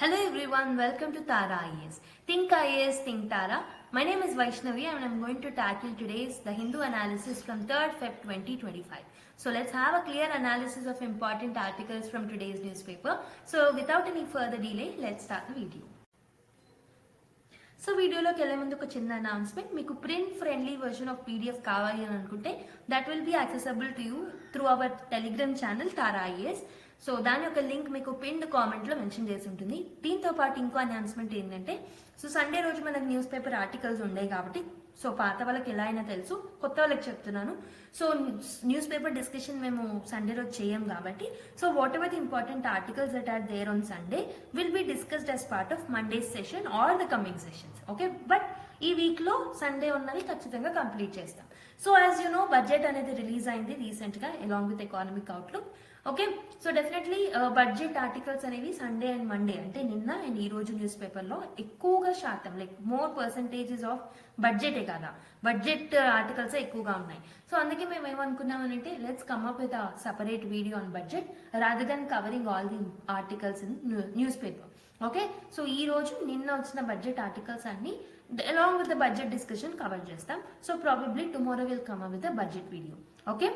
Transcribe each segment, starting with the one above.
Hello everyone, welcome to Tara IAS. Think IAS, think Tara. My name is Vaishnavi and I'm going to tackle today's The Hindu analysis from 3rd Feb 2025. So let's have a clear analysis of important articles from today's newspaper. So without any further delay, let's start the video. So వీడియోలోకి వెళ్ళే ముందు ఒక చిన్న announcement. మీకు print friendly version of PDF కావాలి అని అనుకుంటే that will be accessible to you through our Telegram channel Tara IAS. So దాని యొక్క లింక్ మీకు పిన్డ్ కామెంట్లో మెన్షన్ చేసి ఉంటుంది. దీంతో పాటు ఇంకో అనౌన్స్మెంట్ ఏంటంటే, సో సండే రోజు మనకు న్యూస్ పేపర్ ఆర్టికల్స్ ఉన్నాయి కాబట్టి, సో పాత వాళ్ళకి ఎలా అయినా తెలుసు, కొత్త వాళ్ళకి చెప్తున్నాను. సో న్యూస్ పేపర్ డిస్కషన్ మేము సండే రోజు చేయం కాబట్టి, so whatever the important articles that are there on Sunday will be discussed as part of Monday session or the coming sessions. Okay, but ఈ వీక్లో సండే ఉన్నవి ఖచ్చితంగా complete చేస్తాం. So as you know, budget అనేది release అయింది రీసెంట్గా along with economic outlook. Okay, so definitely budget articles అనేవి Sunday and Monday, అంటే నిన్న అండ్ ఈ రోజు న్యూస్ పేపర్లో ఎక్కువగా శాతం, లైక్ మోర్ పర్సంటేజెస్ ఆఫ్ బడ్జెటే కదా, బడ్జెట్ ఆర్టికల్స్ ఎక్కువగా ఉన్నాయి. సో అందుకే మేము ఏమనుకున్నామనంటే, let's come up with a separate video on budget rather than covering all the articles in newspaper. Okay, so ఈ రోజు నిన్న వచ్చిన బడ్జెట్ ఆర్టికల్స్ అన్ని along with the budget discussion cover చేస్తాం. So probably tomorrow will come up with the budget video. Okay,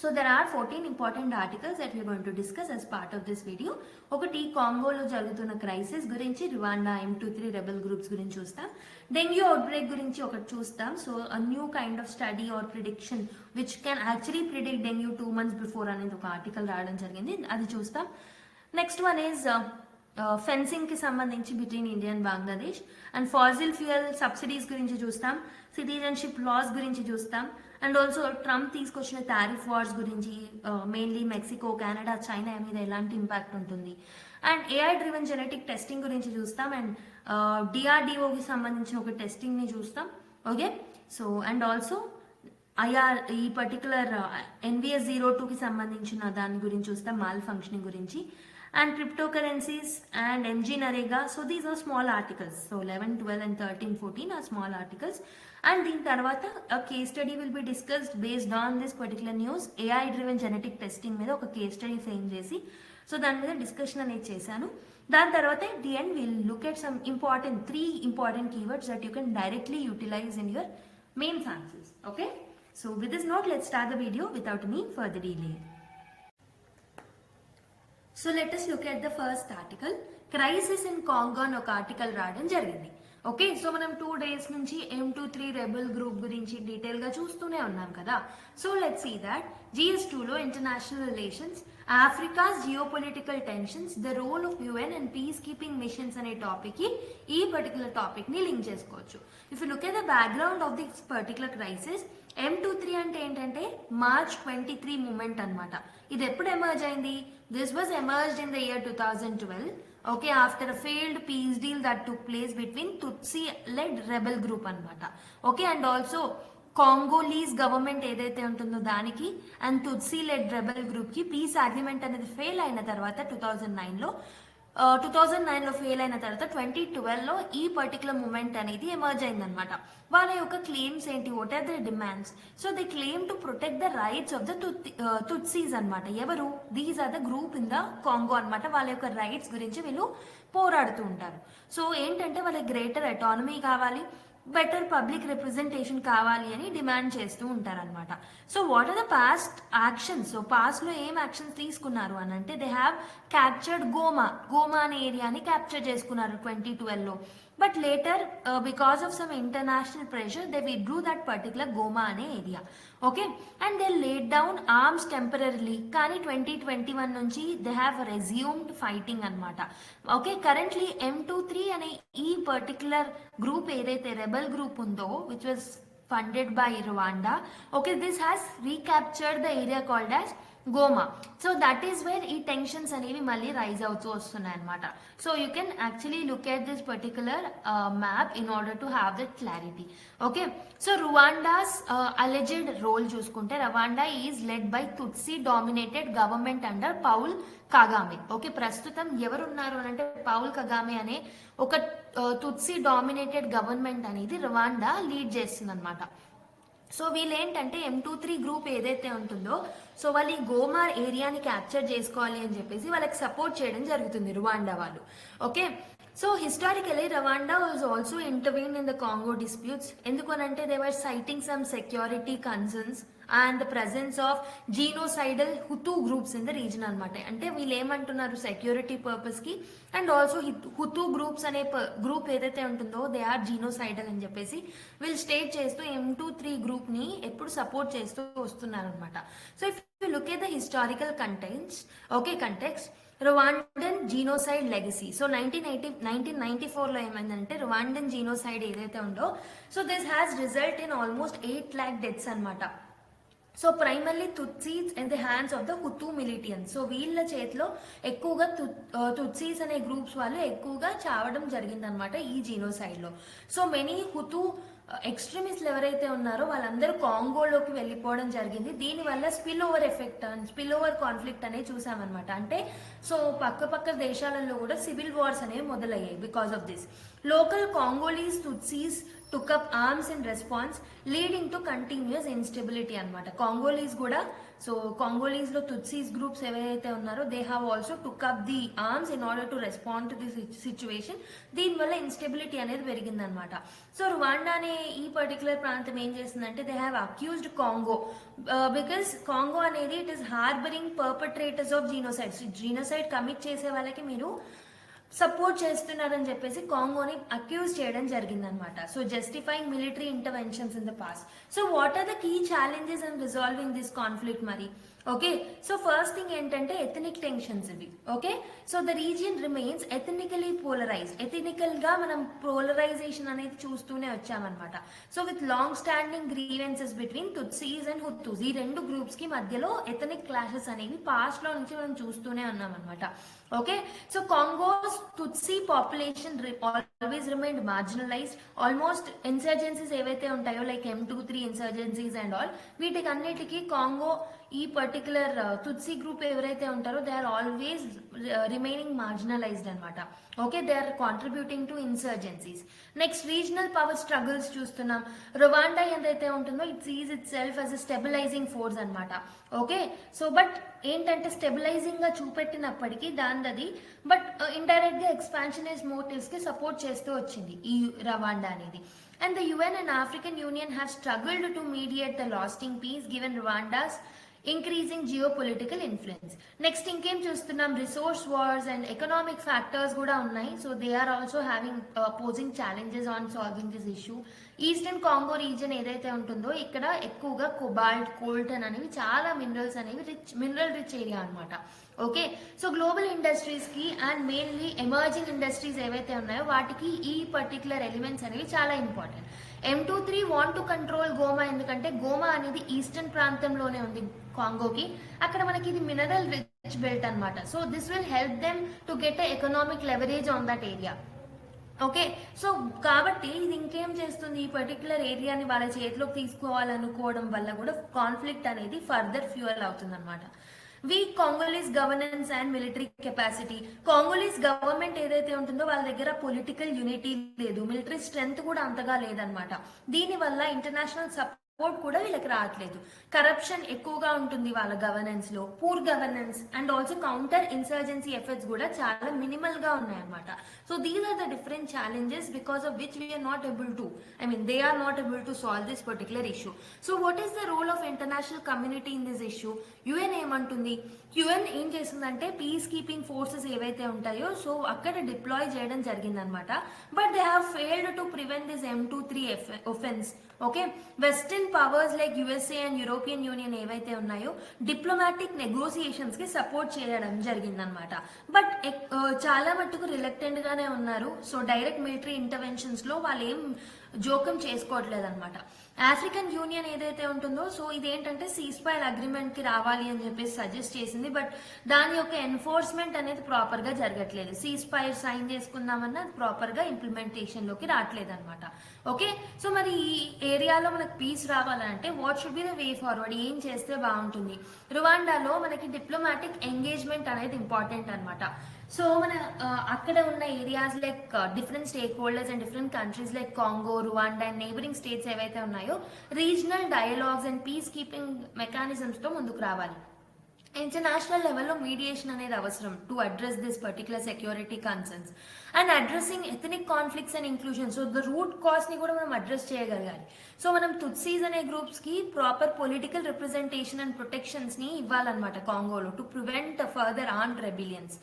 so there are 14 important articles that we're going to discuss as part of this video. ఒకటి, కాంగోలో జరుగుతున్న crisis గురించి, Rwanda, M23 rebel groups గురించి చూస్తాం. Dengue outbreak గురించి ఒకటి చూస్తాం. So a new kind of study or prediction which can actually predict dengue 2 months before అనేది ఒక ఆర్టికల్ రావడం జరిగింది, అది చూస్తాం. నెక్స్ట్ వన్ ఈజ్ ఫెన్సింగ్ కి సంబంధించి between India and Bangladesh. And Faasil fuel subsidies గురించి చూస్తాం. సిటిజన్షిప్ లాస్ గురించి చూస్తాం. అండ్ ఆల్సో ట్రంప్ తీసుకొచ్చిన టారిఫ్ వార్స్ గురించి, మెయిన్లీ మెక్సికో, కెనడా, చైనా మీద ఎలాంటి ఇంపాక్ట్ ఉంటుంది. And AI driven genetic testing గురించి చూస్తాం. అండ్ డిఆర్డిఓకి సంబంధించిన ఒక టెస్టింగ్ని చూస్తాం. ఓకే, సో అండ్ ఆల్సో ఈ పర్టికులర్ NVS-02కి సంబంధించిన దాని గురించి చూస్తాం, మాల్ ఫంక్షనింగ్ గురించి. And cryptocurrencies and MG Narega. So these are small articles. So 11, 12 and 13, 14 are small articles. And din tarvata a case study will be discussed based on this particular news. AI driven genetic testing మీద ఒక case study frame చేసి, so దాని మీద discussion అనేది చేశాను. దాని తర్వాత at the end we'll look at some three important keywords that you can directly utilize in your mains answers. Okay, so with this note, let's start the video without any further delay. So let us look at the first article. Crisis in Congo అని ఒక article రావడం జరిగింది. Okay, so మనం 2 days నుంచి M23 rebel group గురించి detail గా చూస్తూనే ఉన్నాం కదా. సో లెట్ సీ దాట్ GS2లో international relations, Africa's geopolitical tensions, the role of UN and peace keeping missions అనే టాపిక్ కి ఈ పర్టికులర్ టాపిక్ ని లింక్ చేసుకోవచ్చు. If you look at the background of this particular crisis, M23 అంటే ఏంటంటే March 23 moment అనమాట. ఇది ఎప్పుడు ఎమర్జ్ అయింది? This was emerged in the year 2012. Okay, after a failed peace deal that took place between Tutsi led rebel group అనమాట. Okay, and also Congolese government ఏదైతే ఉంటుందో దానికి and Tutsi led rebel group కి peace agreement అనేది fail అయిన తర్వాత 2009లో fail అయిన తర్వాత 2012లో ఈ పర్టికులర్ మూమెంట్ అనేది ఎమర్జ్ అయిందనమాట. వాళ్ళ యొక్క క్లెయిమ్స్ ఏంటి, what are the demands? So they claim to protect the rights of the Tutsis అనమాట. ఎవరు? These are the group in the Congo అనమాట. వాళ్ళ యొక్క రైట్స్ గురించి వీళ్ళు పోరాడుతూ ఉంటారు. సో ఏంటంటే వాళ్ళకి గ్రేటర్ అటానమీ కావాలి, బెటర్ పబ్లిక్ రిప్రజెంటేషన్ కావాలి అని డిమాండ్ చేస్తూ ఉంటారనమాట. So what are the past actions? So past లో ఏం యాక్షన్స్ తీసుకున్నారు అని అంటే, దే హ్యావ్ క్యాప్చర్డ్ గోమా అనే ఏరియాని క్యాప్చర్ చేసుకున్నారు 2012లో. But later because of some international pressure they withdrew that particular Goma అనే area. Okay, and they laid down arms temporarily. కానీ 2021 నుంచి దే హ్యావ్ రెజ్యూమ్డ్ ఫైటింగ్ అనమాట. ఓకే, కరెంట్లీ M23 అనే ఈ పర్టికులర్ గ్రూప్ ఏదైతే రెబల్ గ్రూప్ ఉందో, which was funded by Rwanda. Okay, this has recaptured the area called as Goma. So that is where ఈ tensions అనేవి మళ్ళీ రైజ్ అవుతూ వస్తున్నాయి అనమాట. So you can actually look at this particular map in order to have that clarity. Okay, so Rwanda's alleged role చూసుకుంటే, Rwanda is led by Tutsi dominated government under Paul Kagame. Okay, ప్రస్తుతం ఎవరున్నారు అని అంటే Paul Kagame అనే ఒక Tutsi dominated government అనేది Rwanda lead చేస్తుంది అనమాట. సో వీళ్ళు ఏంటంటే M23 గ్రూప్ ఏదైతే ఉంటుందో సో వాళ్ళు ఈ గోమార్ ఏరియాని క్యాప్చర్ చేసుకోవాలి అని చెప్పేసి వాళ్ళకి సపోర్ట్ చేయడం జరుగుతుంది రువాండా వాళ్ళు. Okay, so historically Rwanda was also intervene in the Congo disputes. ఎందుకనంటే they were citing some security concerns and the presence of genocidal Hutu groups in the region అనమాట. అంటే వీళ్ళు ఏమంటున్నారు, సెక్యూరిటీ పర్పస్ కి and also Hutu groups అనే group ఏదైతే ఉంటుందో they are జీనోసైడల్ అని చెప్పేసి వీళ్ళు స్టేట్ చేస్తూ M23 గ్రూప్ ని ఎప్పుడు సపోర్ట్ చేస్తూ వస్తున్నారు అనమాట. So if you look at the historical context Rwandan genocide legacy. So 1994లో ఏమైందంటే రువాండన్ జీనోసైడ్ ఏదైతే ఉందో so this has result in almost 8 lakh deaths అనమాట. So primarily Tutsis in the hands of the Hutu militias. So వీళ్ళ చేతిలో ఎక్కువగా తుత్సీస్ అనే groups వాళ్ళు ఎక్కువగా చావడం జరిగిందనమాట ఈ జీనోసైడ్ లో. సో మెనీ హుతూ ఎక్స్ట్రీమిస్ట్లు ఎవరైతే ఉన్నారో వాళ్ళందరూ కాంగోలోకి వెళ్ళిపోవడం జరిగింది. దీనివల్ల స్పిల్ ఓవర్ కాన్ఫ్లిక్ట్ అనేది చూసామన్నమాట. అంటే సో పక్క దేశాలలో కూడా సివిల్ వార్స్ అనేవి మొదలయ్యాయి because of this. Local Congolese Tutsis took up arms in response, leading to continuous instability అనమాట. కాంగోలీస్ కూడా, సో కాంగోలీస్ లో తుత్సీస్ గ్రూప్స్ ఎవరైతే ఉన్నారో they have also took up the arms in order to respond to the situation. దీనివల్ల instability అనేది పెరిగిందనమాట. So Rwanda అనే ఈ particular ప్రాంతం ఏం చేస్తుందంటే they have accused Congo because Congo అనేది it is harbouring perpetrators of genocide commit చేసే వాళ్ళకి మీరు సపోర్ట్ చేస్తున్నారని చెప్పేసి కాంగోని అక్యూజ్ చేయడం జరిగిందనమాట. So justifying military interventions in the past. So what are the key challenges in resolving this conflict మరి? Okay, so first thing ఏంటంటే ఎథనిక్ టెన్షన్స్ ఇవి. Okay, so the region remains ethnically polarised. Ethnical గా మనం polarisation అనేది చూస్తూనే వచ్చామన్నమాట. So with long standing grievances between Tutsis and Hutus. ఈ రెండు గ్రూప్స్ కి మధ్యలో ఎథనిక్ క్లాషెస్ అనేవి పాస్ట్ లో నుంచి మనం చూస్తూనే ఉన్నాం అనమాట. Okay, so Congo's Tutsi population always remained marginalised. Almost insurgencies ఏవైతే ఉంటాయో లైక్ M23 ఇన్సర్జెన్సీస్ అండ్ ఆల్, వీటికి అన్నిటికీ కాంగో ఈ పర్టికులర్ తుత్సీ గ్రూప్ ఎవరైతే ఉంటారో they are always remaining marginalised అనమాట. Okay, they are contributing to insurgencies. Next regional power struggles చూస్తున్నాం. Rwanda ఏదైతే ఉంటుందో it sees itself as a stabilising force అనమాట. ఓకే, సో బట్ ఏంటంటే స్టెబిలైజింగ్ గా చూపెట్టినప్పటికీ దానిది బట్ ఇండైరెక్ట్ గా ఎక్స్పాన్షనిస్ట్ మోటివ్స్ కి సపోర్ట్ చేస్తూ వచ్చింది ఈ రవాండా అనేది. And the UN and African Union have struggled to mediate the lasting peace given Rwanda's increasing geopolitical influence. Next ఇంకేం చూస్తున్నాం, resource wars and economic factors కూడా ఉన్నాయి. So they are also having posing challenges on solving this issue. Eastern Congo region ఏదైతే ఉంటుందో ఇక్కడ ఎక్కువగా cobalt, కోల్టన్ అనేవి చాలా మినరల్స్ అనేవి మినరల్ రిచ్ ఏరియా అనమాట. ఓకే, సో గ్లోబల్ ఇండస్ట్రీస్ కి అండ్ మెయిన్లీ ఎమర్జింగ్ ఇండస్ట్రీస్ ఏవైతే ఉన్నాయో వాటికి ఈ పర్టికులర్ ఎలిమెంట్స్ అనేవి చాలా important. M23 want to control Goma, ఎందుకంటే గోమా అనేది ఈస్టర్న్ ప్రాంతంలోనే ఉంది కాంగోకి. అక్కడ మనకి ఇది మినరల్ రిచ్ బెల్ట్ అనమాట. So this will help them to get economic leverage on that area. Okay, so కాబట్టి ఇది ఇంకేం చేస్తుంది, ఈ పర్టికులర్ ఏరియాని వాళ్ళ చేతిలోకి తీసుకోవాలనుకోవడం వల్ల కూడా కాన్ఫ్లిక్ట్ అనేది ఫర్దర్ ఫ్యూయల్ అవుతుంది అనమాట. Week కాంగోలీస్ governance and military capacity. కాంగోలీస్ government ఏదైతే ఉంటుందో వాళ్ళ దగ్గర పొలిటికల్ యూనిటీ లేదు, మిలిటరీ స్ట్రెంగ్త్ కూడా అంతగా లేదనమాట. దీనివల్ల ఇంటర్నేషనల్ సపోర్ట్ కూడా వీళ్ళకి రావట్లేదు. కరప్షన్ ఎక్కువగా ఉంటుంది వాళ్ళ గవర్నెన్స్ లో, poor governance and also counter insurgency efforts కూడా చాలా మినిమల్ గా ఉన్నాయన్నమాట. So these are the different challenges because of which we're not able to, they are not able to solve this particular issue. So what is the role of international community in this issue? UN ఏమంటుంది? UN ఏం చేస్తుందంటే piece keeping forces ఏవైతే ఉంటాయో so అక్కడ deploy చేయడం జరిగిందనమాట. But they have failed to prevent this M23 offence. Okay, western powers like USA and European union ఏవైతే ఉన్నాయో డిప్లొమాటిక్ నెగోసియేషన్స్ కి సపోర్ట్ చేయడం జరిగిందనమాట. బట్ చాలా మట్టుకు రిలక్టెంట్ గానే ఉన్నారు. సో డైరెక్ట్ మిలిటరీ ఇంటర్వెన్షన్స్ లో వాళ్ళు ఏం జోక్యం చేసుకోవట్లేదు అనమాట. ఆఫ్రికన్ యూనియన్ ఏదైతే ఉంటుందో సో ఇదేంటంటే సీజ్ ఫైర్ అగ్రిమెంట్ కి రావాలి అని చెప్పేసి సజెస్ట్ చేసింది. బట్ దాని యొక్క ఎన్ఫోర్స్మెంట్ అనేది ప్రాపర్ గా జరగట్లేదు. సీజ్ ఫైర్ సైన్ చేసుకుందామన్నా ప్రాపర్ గా ఇంప్లిమెంటేషన్ లోకి రావట్లేదు అనమాట. ఓకే, సో మరి ఈ ఏరియాలో మనకు పీస్ రావాలంటే what should be the way forward, ఏం చేస్తే బాగుంటుంది? రువాండాలో మనకి డిప్లొమాటిక్ ఎంగేజ్మెంట్ అనేది ఇంపార్టెంట్ అనమాట. సో మన అక్కడ ఉన్న areas like different stake holders and different countries like Congo, Rwanda and neighbouring states ఏవైతే ఉన్నాయో regional dialogues and peace keeping మెకానిజమ్స్తో ముందుకు రావాలి. ఇంటర్నేషనల్ లెవెల్లో మీడియేషన్ అనేది అవసరం to address this particular security concerns and addressing ethnic conflicts and inclusion. So the root cause ని కూడా మనం అడ్రస్ చేయగలగాలి. సో మనం తుట్సీస్ అనే గ్రూప్స్ కి proper political representation and protections ని ఇవ్వాలన్నమాట కాంగోలో to prevent further armed rebellions.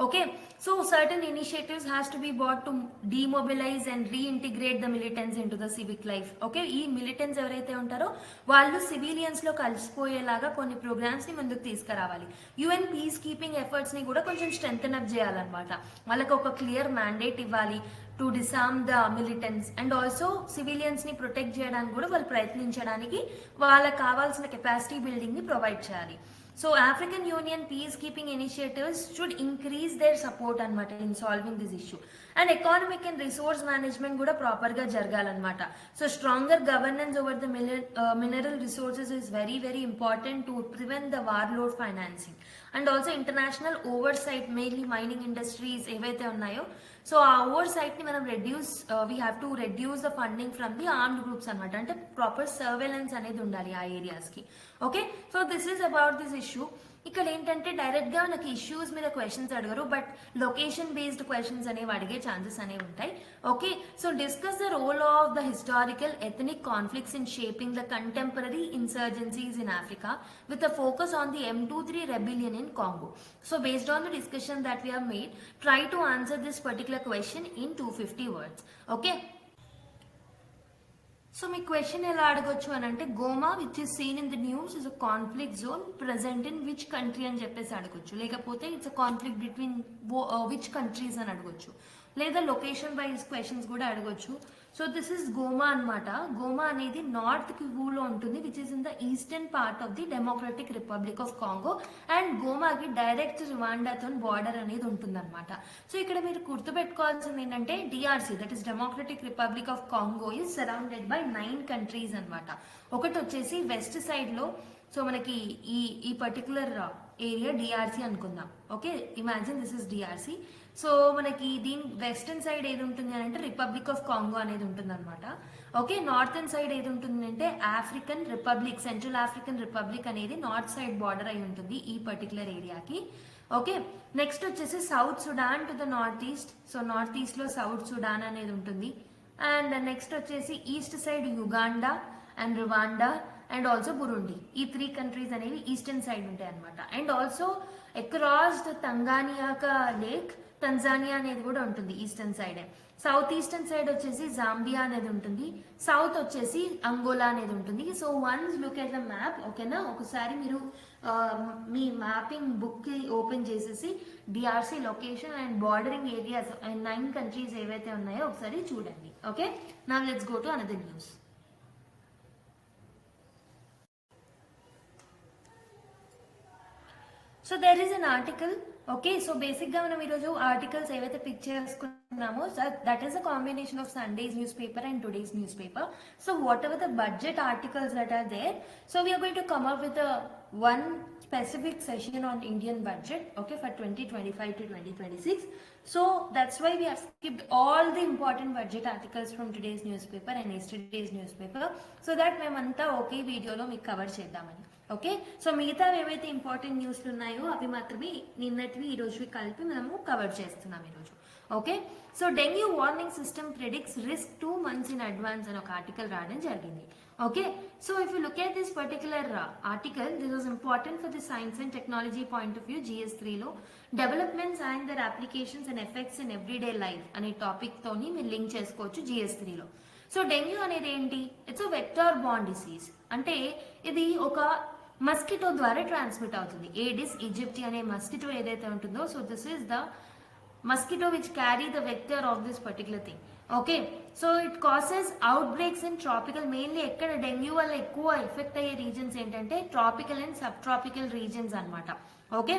Okay, so certain initiatives has to be bought to demobilise and reintegrate the militants into the civic life. Okay, ఈ militants ఎవరైతే ఉంటారో వాళ్ళు civilians లో కలిసిపోయేలాగా కొన్ని programmes ని ముందుకు తీసుకురావాలి. యుఎన్ పీస్ కీపింగ్ ఎఫర్ట్స్ ని కూడా కొంచెం స్ట్రెంథన్ అప్ చేయాలన్నమాట. వాళ్ళకి ఒక క్లియర్ మ్యాండేట్ ఇవ్వాలి to disarm the militants and also civilians ని ప్రొటెక్ట్ చేయడానికి కూడా వాళ్ళు ప్రయత్నించడానికి వాళ్ళకి కావాల్సిన కెపాసిటీ బిల్డింగ్ ని ప్రొవైడ్ చేయాలి. So African Union peace keeping initiatives should increase their support అనమాట in solving this issue. And economic and resource management కూడా ప్రాపర్ గా జరగాలన్నమాట. So stronger governance over the mineral resources is very very important to prevent the warlord financing and also international over site mainly mining industries ఏవైతే ఉన్నాయో so ఆ oversight ని మనం we have to reduce the funding from the armed groups అనమాట. అంటే proper surveillance అనేది ఉండాలి ఆ ఏరియాస్ కి. Okay, so this is about this issue. ఇక్కడ ఏంటంటే డైరెక్ట్ గా నాకు ఇష్యూస్ మీద క్వశ్చన్స్ అడగరు, బట్ లొకేషన్ బేస్డ్ క్వశ్చన్స్ అనేవి అడిగే ఛాన్సెస్ అనేవి ఉంటాయి. Okay, so discuss the role of the historical ethnic conflicts in shaping the contemporary insurgencies in Africa with a focus on the M23 rebellion in Congo. So based on the discussion that we have made, try to answer this particular question in 250 words. Okay. So మీ question ఎలా అడగొచ్చు అని అంటే Goma which is seen in the news is a conflict zone present in which country అని చెప్పేసి అడగొచ్చు. లేకపోతే it's a conflict between which countries అని అడగొచ్చు. లేదా లొకేషన్ వైజ్ క్వశ్చన్స్ కూడా అడగొచ్చు. సో దిస్ ఇస్ గోమా అనమాట. గోమా అనేది నార్త్ కివూలో ఉంటుంది which is in the eastern part of the Democratic Republic of Congo and గోమాకి డైరెక్ట్ రువాండాతో బార్డర్ అనేది ఉంటుంది అనమాట. సో ఇక్కడ మీరు గుర్తుపెట్టుకోవాల్సింది ఏంటంటే DRC that is Democratic Republic of Congo is surrounded by 9 countries అనమాట. ఒకటి వచ్చేసి వెస్ట్ సైడ్ లో సో మనకి ఈ పర్టికులర్ ఏరియా డిఆర్సీ అనుకుందాం. Okay, imagine this is DRC. So మనకి దీని వెస్టర్న్ సైడ్ ఏది ఉంటుంది అంటే రిపబ్లిక్ ఆఫ్ కాంగో అనేది ఉంటుంది అనమాట. ఓకే, నార్థన్ సైడ్ ఏది ఉంటుంది అంటే African Republic, Central African Republic అనేది నార్త్ సైడ్ బార్డర్ అయి ఉంటుంది ఈ పర్టికులర్ ఏరియాకి. ఓకే, నెక్స్ట్ వచ్చేసి South Sudan to the north east. So north east లో సౌత్ సుడాన్ అనేది ఉంటుంది. అండ్ నెక్స్ట్ వచ్చేసి east side Uganda and Rwanda and also Burundi. ఈ 3 కంట్రీస్ అనేవి ఈస్టర్న్ సైడ్ ఉంటాయి అనమాట. And also across the Tanganyika lake Tanzania అనేది కూడా ఉంటుంది eastern side. South eastern side వచ్చేసి జాంబియా అనేది ఉంటుంది. సౌత్ వచ్చేసి అంగోలా అనేది ఉంటుంది. So once look at the map. ఓకేనా, ఒకసారి మీరు మీ మ్యాపింగ్ బుక్ కి ఓపెన్ చేసేసి DRC location and bordering areas and 9 countries ఏవైతే ఉన్నాయో ఒకసారి చూడండి. Okay, now let's go to another news. So there is an article. Okay, so basic గా మనం ఈరోజు ఆర్టికల్స్ ఏవైతే పిక్ చేసుకున్నామో that is a combination of Sundays news paper and today's news paper. So whatever the budget articles that are there, so we're going to come up with one specific session on Indian budget, okay, for 2025 to 2026. So that's why we have skipped all the important budget articles from today's newspaper and yesterday's newspaper, so that మేమంతా ఒకే వీడియోలో మీకు cover చేద్దామని. Okay, so మిగతా ఏవైతే important న్యూస్లు ఉన్నాయో అవి మాత్రమే నిన్నటివి ఈ రోజువి కలిపి మనము కవర్ చేస్తున్నాం ఈరోజు. Okay, so dengue warning system predicts risk 2 months in advance అని ఒక ఆర్టికల్ రాయడం జరిగింది. Okay, so if you look at this particular article, this was important for the science and technology point of view. GS3 లో developments and their applications and effects in everyday life అనే topic తోని మీరు link చేసుకోవచ్చు GS3 లో. So dengue అనేది ఏంటి? It's a vector born disease. అంటే ఇది ఒక మస్కిటో ద్వారా ట్రాన్స్మిట్ అవుతుంది. ఏడిస్ ఈజిప్టి అనే మస్కిటో ఏదైతే ఉంటుందో, so this is the mosquito which carry the vector of this particular thing. Okay, so it causes outbreaks in tropical, mainly ఎక్కడ dengue వల్ల ఎక్కువ ఎఫెక్ట్ అయ్యే రీజన్స్ ఏంటంటే tropical and subtropical regions అన్నమాట. Okay,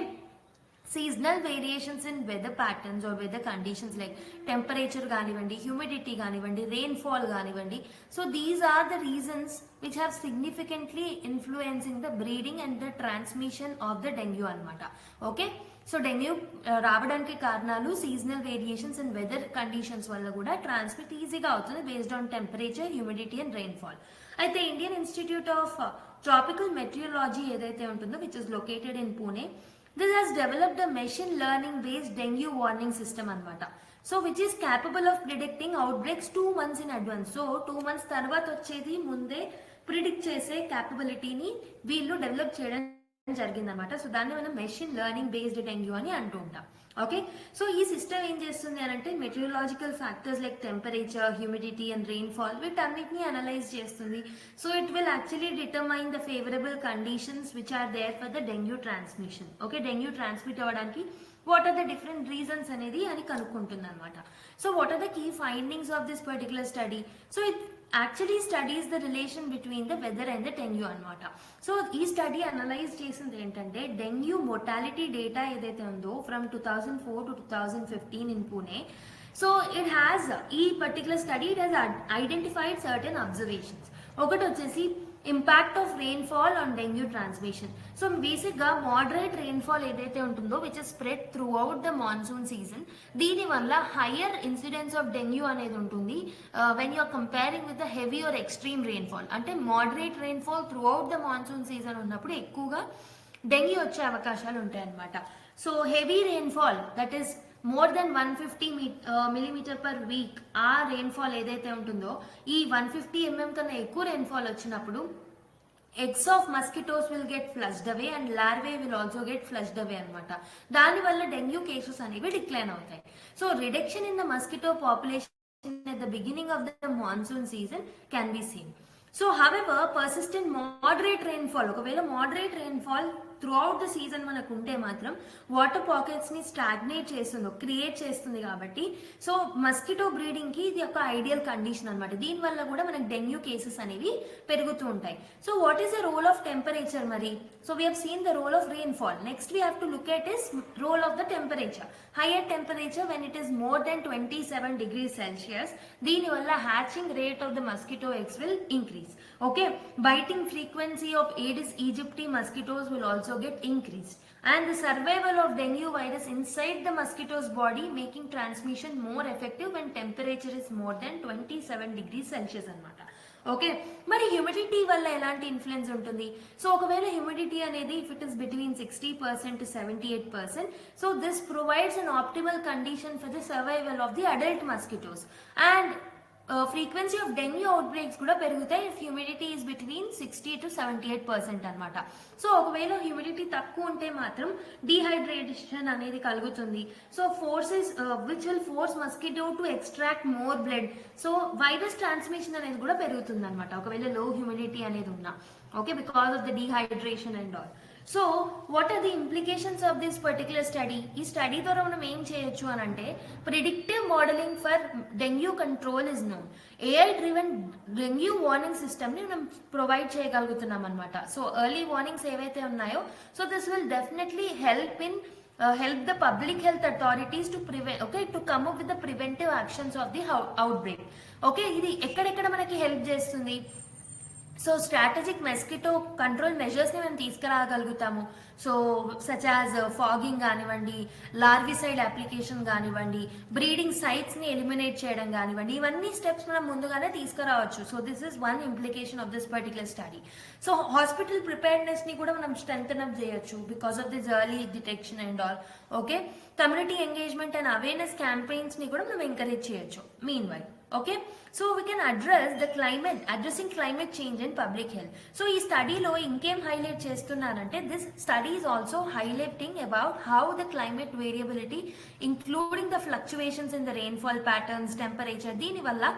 seasonal variations in weather patterns or weather conditions like temperature కానివ్వండి, humidity కానివ్వండి, rainfall కానివ్వండి. So these are the reasons which have significantly influencing the breeding and the transmission of the dengue అనమాట. Okay, so dengue రావడానికి కారణాలు seasonal variations in weather conditions వల్ల కూడా transmit ఈజీగా అవుతుంది based on temperature, humidity and rainfall. అయితే Indian Institute of Tropical Meteorology ఏదైతే ఉంటుందో which is located in Pune, this has developed a machine learning based dengue warning system anamata. So which is capable of predicting outbreaks 2 months in advance. So 2 months tarvata vachedi munde predict chese capability ni veellu develop cheyadam జరిగిందనమాట. So దాన్ని మనం machine learning based dengue అని అంటూ ఉంటాం. Okay, so ఈ system ఏం చేస్తుంది అని అంటే meteorological factors like temperature, humidity and rainfall వీటన్నిటిని అనలైజ్ చేస్తుంది. So it will actually determine the favourable conditions which are there for the dengue transmission. Okay, dengue transmit అవ్వడానికి what are the different reasons అనేది అని కనుక్కుంటుంది అనమాట. So what are the key findings of this particular study? So it actually studies the relation between the weather and the dengue అనమాట. So ఈ study analyse చేసింది ఏంటంటే dengue mortality data ఏదైతే ఉందో from 2004 to 2015 in Pune. So it has ఈ particular study it has identified certain observations. ఒకటి వచ్చేసి impact of rainfall on dengue transmission. So బేసిక్గా మోడరేట్ రెయిన్ఫాల్ ఏదైతే ఉంటుందో which is spread throughout the monsoon season, దీనివల్ల higher incidence of dengue అనేది ఉంటుంది when you're comparing with the heavy or extreme rainfall. అంటే moderate rainfall throughout the monsoon season ఉన్నప్పుడు ఎక్కువగా dengue వచ్చే అవకాశాలు ఉంటాయి అన్నమాట. So heavy rainfall that is more than 150 millimeter per week ఆ రెయిన్ఫాల్ ఏదైతే ఉంటుందో ఈ 150 mm కన్నా ఎక్కువ రెయిన్ఫాల్ వచ్చినప్పుడు eggs of mosquitoes will get flushed away and larvae will also get flushed away అనమాట. దానివల్ల డెంగ్యూ కేసెస్ అనేవి డిక్లైన్ అవుతాయి. So reduction in the mosquito population at the beginning of the monsoon season can be seen. So however persistent moderate rainfall, ఒకవేళ moderate rainfall throughout the season మనకు ఉంటే మాత్రం water pockets ని stagnate చేస్తుంది, create చేస్తుంది. కాబట్టి so mosquito breeding కి ఇది ఒక ఐడియల్ కండిషన్ అనమాట. దీనివల్ల కూడా మనకు డెంగ్యూ కేసెస్ అనేవి పెరుగుతూ ఉంటాయి. So what is the role of temperature మరి? So we have seen the role of rainfall. Next we have to look at is role of the temperature. Higher temperature when it is more than 27 degrees Celsius, దీనివల్ల hatching rate of the mosquito eggs will increase. Okay, biting frequency of Aedes aegypti mosquitoes will also get increased and the survival of dengue virus inside the mosquito's body, making transmission more effective when temperature is more than 27 degrees Celsius అన్నమాట. Okay, మరి humidity వల్ల ఎలాంటి influence ఉంటుంది? So ఒకవేళ humidity అనేది if it is between 60% to 78%, so this provides an optimal condition for the survival of the adult mosquitoes and frequency of dengue outbreaks కూడా పెరుగుతాయి if humidity is between 60 to 78% అనమాట. So ఒకవేళ humidity తక్కువ ఉంటే మాత్రం dehydration అనేది కలుగుతుంది. So forces which will force mosquito to extract more blood. So virus transmission అనేది కూడా పెరుగుతుంది అనమాట ఒకవేళ లో హ్యూమిడిటీ అనేది ఉన్నా. Okay, because of the dehydration and all. So what are the implications of this particular study? ఈ study ద్వారా మనం ఏం చేయొచ్చు అని అంటే predictive modelling for dengue control is known. AI driven dengue warning సిస్టమ్ని మనం ప్రొవైడ్ చేయగలుగుతున్నాం అనమాట. సో ఎర్లీ వార్నింగ్స్ ఏవైతే ఉన్నాయో so this will definitely help the public health authorities to prevent, okay, to come up with the preventive actions of the outbreak. Okay, ఇది ఎక్కడెక్కడ మనకి help చేస్తుంది? సో స్ట్రాటజిక్ మస్కిటో కంట్రోల్ మెజర్స్ని మేము తీసుకురాగలుగుతాము. So such as fogging కానివ్వండి, larvicide application కానివ్వండి, breeding సైట్స్ని ఎలిమినేట్ చేయడం కానివ్వండి, ఇవన్నీ స్టెప్స్ మనం ముందుగానే తీసుకురావచ్చు. So this is one implication of this particular study. So hospital ప్రిపేర్నెస్ని కూడా మనం స్ట్రెంథన్ అప్ చేయొచ్చు because of this early detection and all. Okay, community engagement and awareness క్యాంపెయిన్స్ని కూడా మనం ఎంకరేజ్ చేయొచ్చు meanwhile. Okay, so we can addressing climate change in public health. So ee study lo inkem highlight chestunarante, this study is also highlighting about how the climate variability including the fluctuations in the rainfall patterns, temperature, dini valla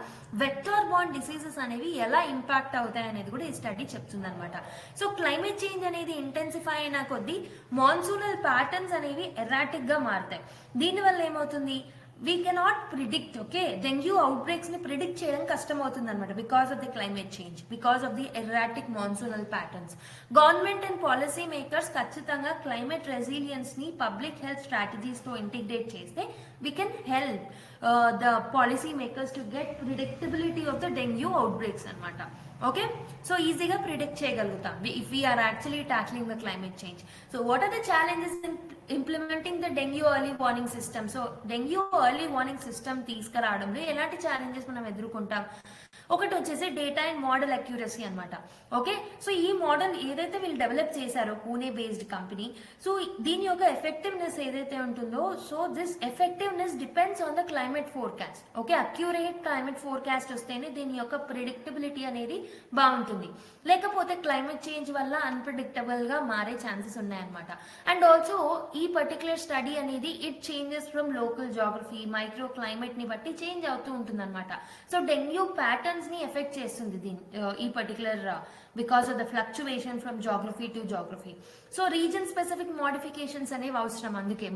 vector borne diseases anevi ela impact avutayi anedi kuda ee study cheptundi anamata. So climate change anedi intensify ayina koddi monsoonal patterns anevi erratic ga maartayi. Dini valla em avutundi, we cannot predict. Okay, dengue outbreaks ని predict చేయడం కష్టం అవుతుంది అనమాట, because of the climate change, because of the erratic monsoonal patterns. Government and policy makers ఖచ్చితంగా climate resilience ని public health strategies తో integrate చేస్తే we can help the policy makers to get predictability of the dengue outbreaks అనమాట. Okay, so ఈజీగా predict చేయగలుగుతాం if we're actually tackling the climate change. So what are the challenges in implementing the dengue early warning system? So dengue early warning system తీసుకురావడంలో ఎలాంటి challenges మనం ఎదుర్కొంటాం? ఒకటి వచ్చేసి data and model accuracy అనమాట. Okay, so ఈ model ఏదైతే వీళ్ళు డెవలప్ చేశారో పూణే బేస్డ్ కంపెనీ, సో దీని యొక్క ఎఫెక్టివ్నెస్ ఏదైతే ఉంటుందో, so this effectiveness depends on the climate forecast. Okay, accurate climate forecast వస్తేనే దీని యొక్క ప్రిడిక్టబిలిటీ అనేది బాగుంటుంది, లేకపోతే క్లైమేట్ చేంజ్ వల్ల అన్ప్రిడిక్టబుల్ గా మారే ఛాన్సెస్ ఉన్నాయన్నమాట. అండ్ ఆల్సో ఈ పర్టికులర్ స్టడీ అనేది it changes from local geography, micro climate ని బట్టి చేంజ్ అవుతూ ఉంటుంది అనమాట. సో డెంగ్యూ ప్యాటర్న్స్ ని ఎఫెక్ట్ చేస్తుంది ఈ particular because of the fluctuation from geography to geography. So reason specific modifications అనేవి అవసరం అందుకే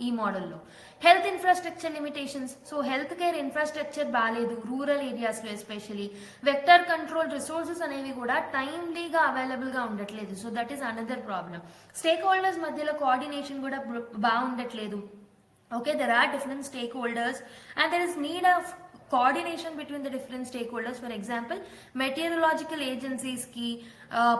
ఈ మోడల్లో. Health infrastructure limitations. So health care infrastructure బాగాలేదు రూరల్ ఏరియాస్ లో ఎస్పెషలీ. వెక్టర్ కంట్రోల్ రిసోర్సెస్ అనేవి కూడా టైమ్లీగా అవైలబుల్ గా ఉండట్లేదు. So that is another problem. Stake holders మధ్యలో కోఆర్డినేషన్ కూడా బాగుండట్లేదు. Okay, there are different stakeholders and there is need of coordination between the different stakeholders. For example, meteorological agencies ki,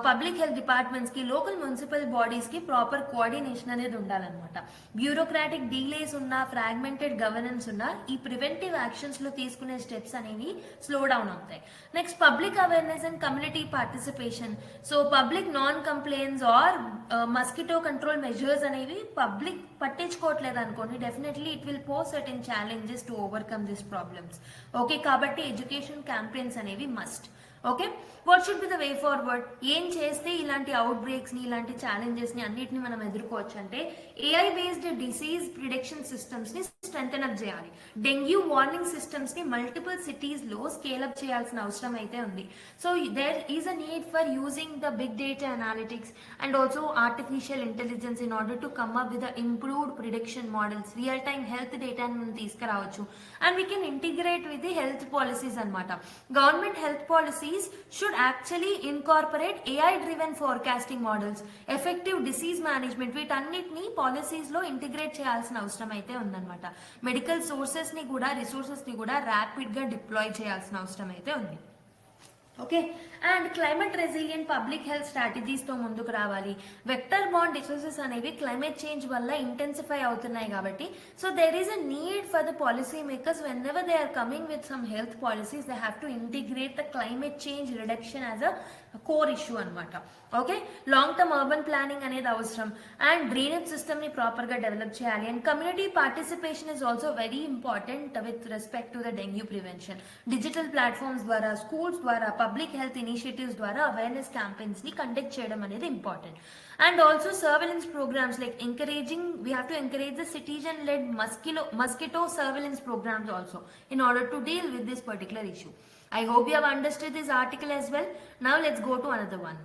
public health departments ki, local municipal bodies ki proper coordination అనేది ఉండాలన్నమాట. Bureaucratic delays ఉన్నా, fragmented governance ఉన్నా, ఈ preventive actions లో తీసుకునే steps అనేవి slow down అవుతాయి. Next public awareness and community participation. So public non compliance or mosquito control measures అనేవి పబ్లిక్ పట్టించుకోవట్లేదు అనుకోండి, definitely it will pose certain challenges to overcome this problems. Okay, కాబట్టి education campaigns అనేవి must. Okay, what should be the way forward? ఏం చేస్తే ఇలాంటి out breaks ని, ఇలాంటి ఛాలెంజెస్ ని అన్నిటిని మనం ఎదుర్కోవచ్చు అంటే, AI based disease prediction systems ని స్ట్రెంథెన్ అప్ చేయాలి. డెంగ్యూ వార్నింగ్ సిస్టమ్స్ ని మల్టిపుల్ సిటీస్ లో స్కేల్ అప్ చేయాల్సిన అవసరం అయితే ఉంది. So there is a need for using the big data analytics and also artificial intelligence in order to come up with the improved prediction models. Real time health డేటాని మనం తీసుకురావచ్చు and we can integrate with the health policies అనమాట. Government health policies should actually incorporate AI driven forecasting models, effective disease management, వీటన్నిటిని policies లో integrate చేయాల్సిన అవసరం అయితే ఉందన్నమాట. మెడికల్ సోర్సెస్ ని కూడా, రిసోర్సెస్ ని కూడా ర్యాపిడ్ గా డిప్లాయ్ చేయాల్సిన అవసరం అయితే ఉంది. Okay, and climate resilient public health strategies తో ముందుకు రావాలి. వెక్టర్ బాండ్ డిసీజెస్ అనేవి క్లైమేట్ చేంజ్ వల్ల ఇంటెన్సిఫై అవుతున్నాయి కాబట్టి, so there is a need for the policy makers whenever they are coming with some health policies they have to integrate the climate change reduction as a core issue అనమాట. Okay, long term urban planning అనేది అవసరం and drainage system ని proper గా develop చేయాలి. And community participation is also very important with respect to the dengue prevention. Digital platforms ద్వారా, schools ద్వారా, public health initiatives ద్వారా awareness campaigns ని conduct చేయడం అనేది important. And also surveillance programmes like we have to encourage the citizen led mosquito surveillance programs also in order to deal with this particular issue. I hope you have understood this article as well. Now let's go to another one.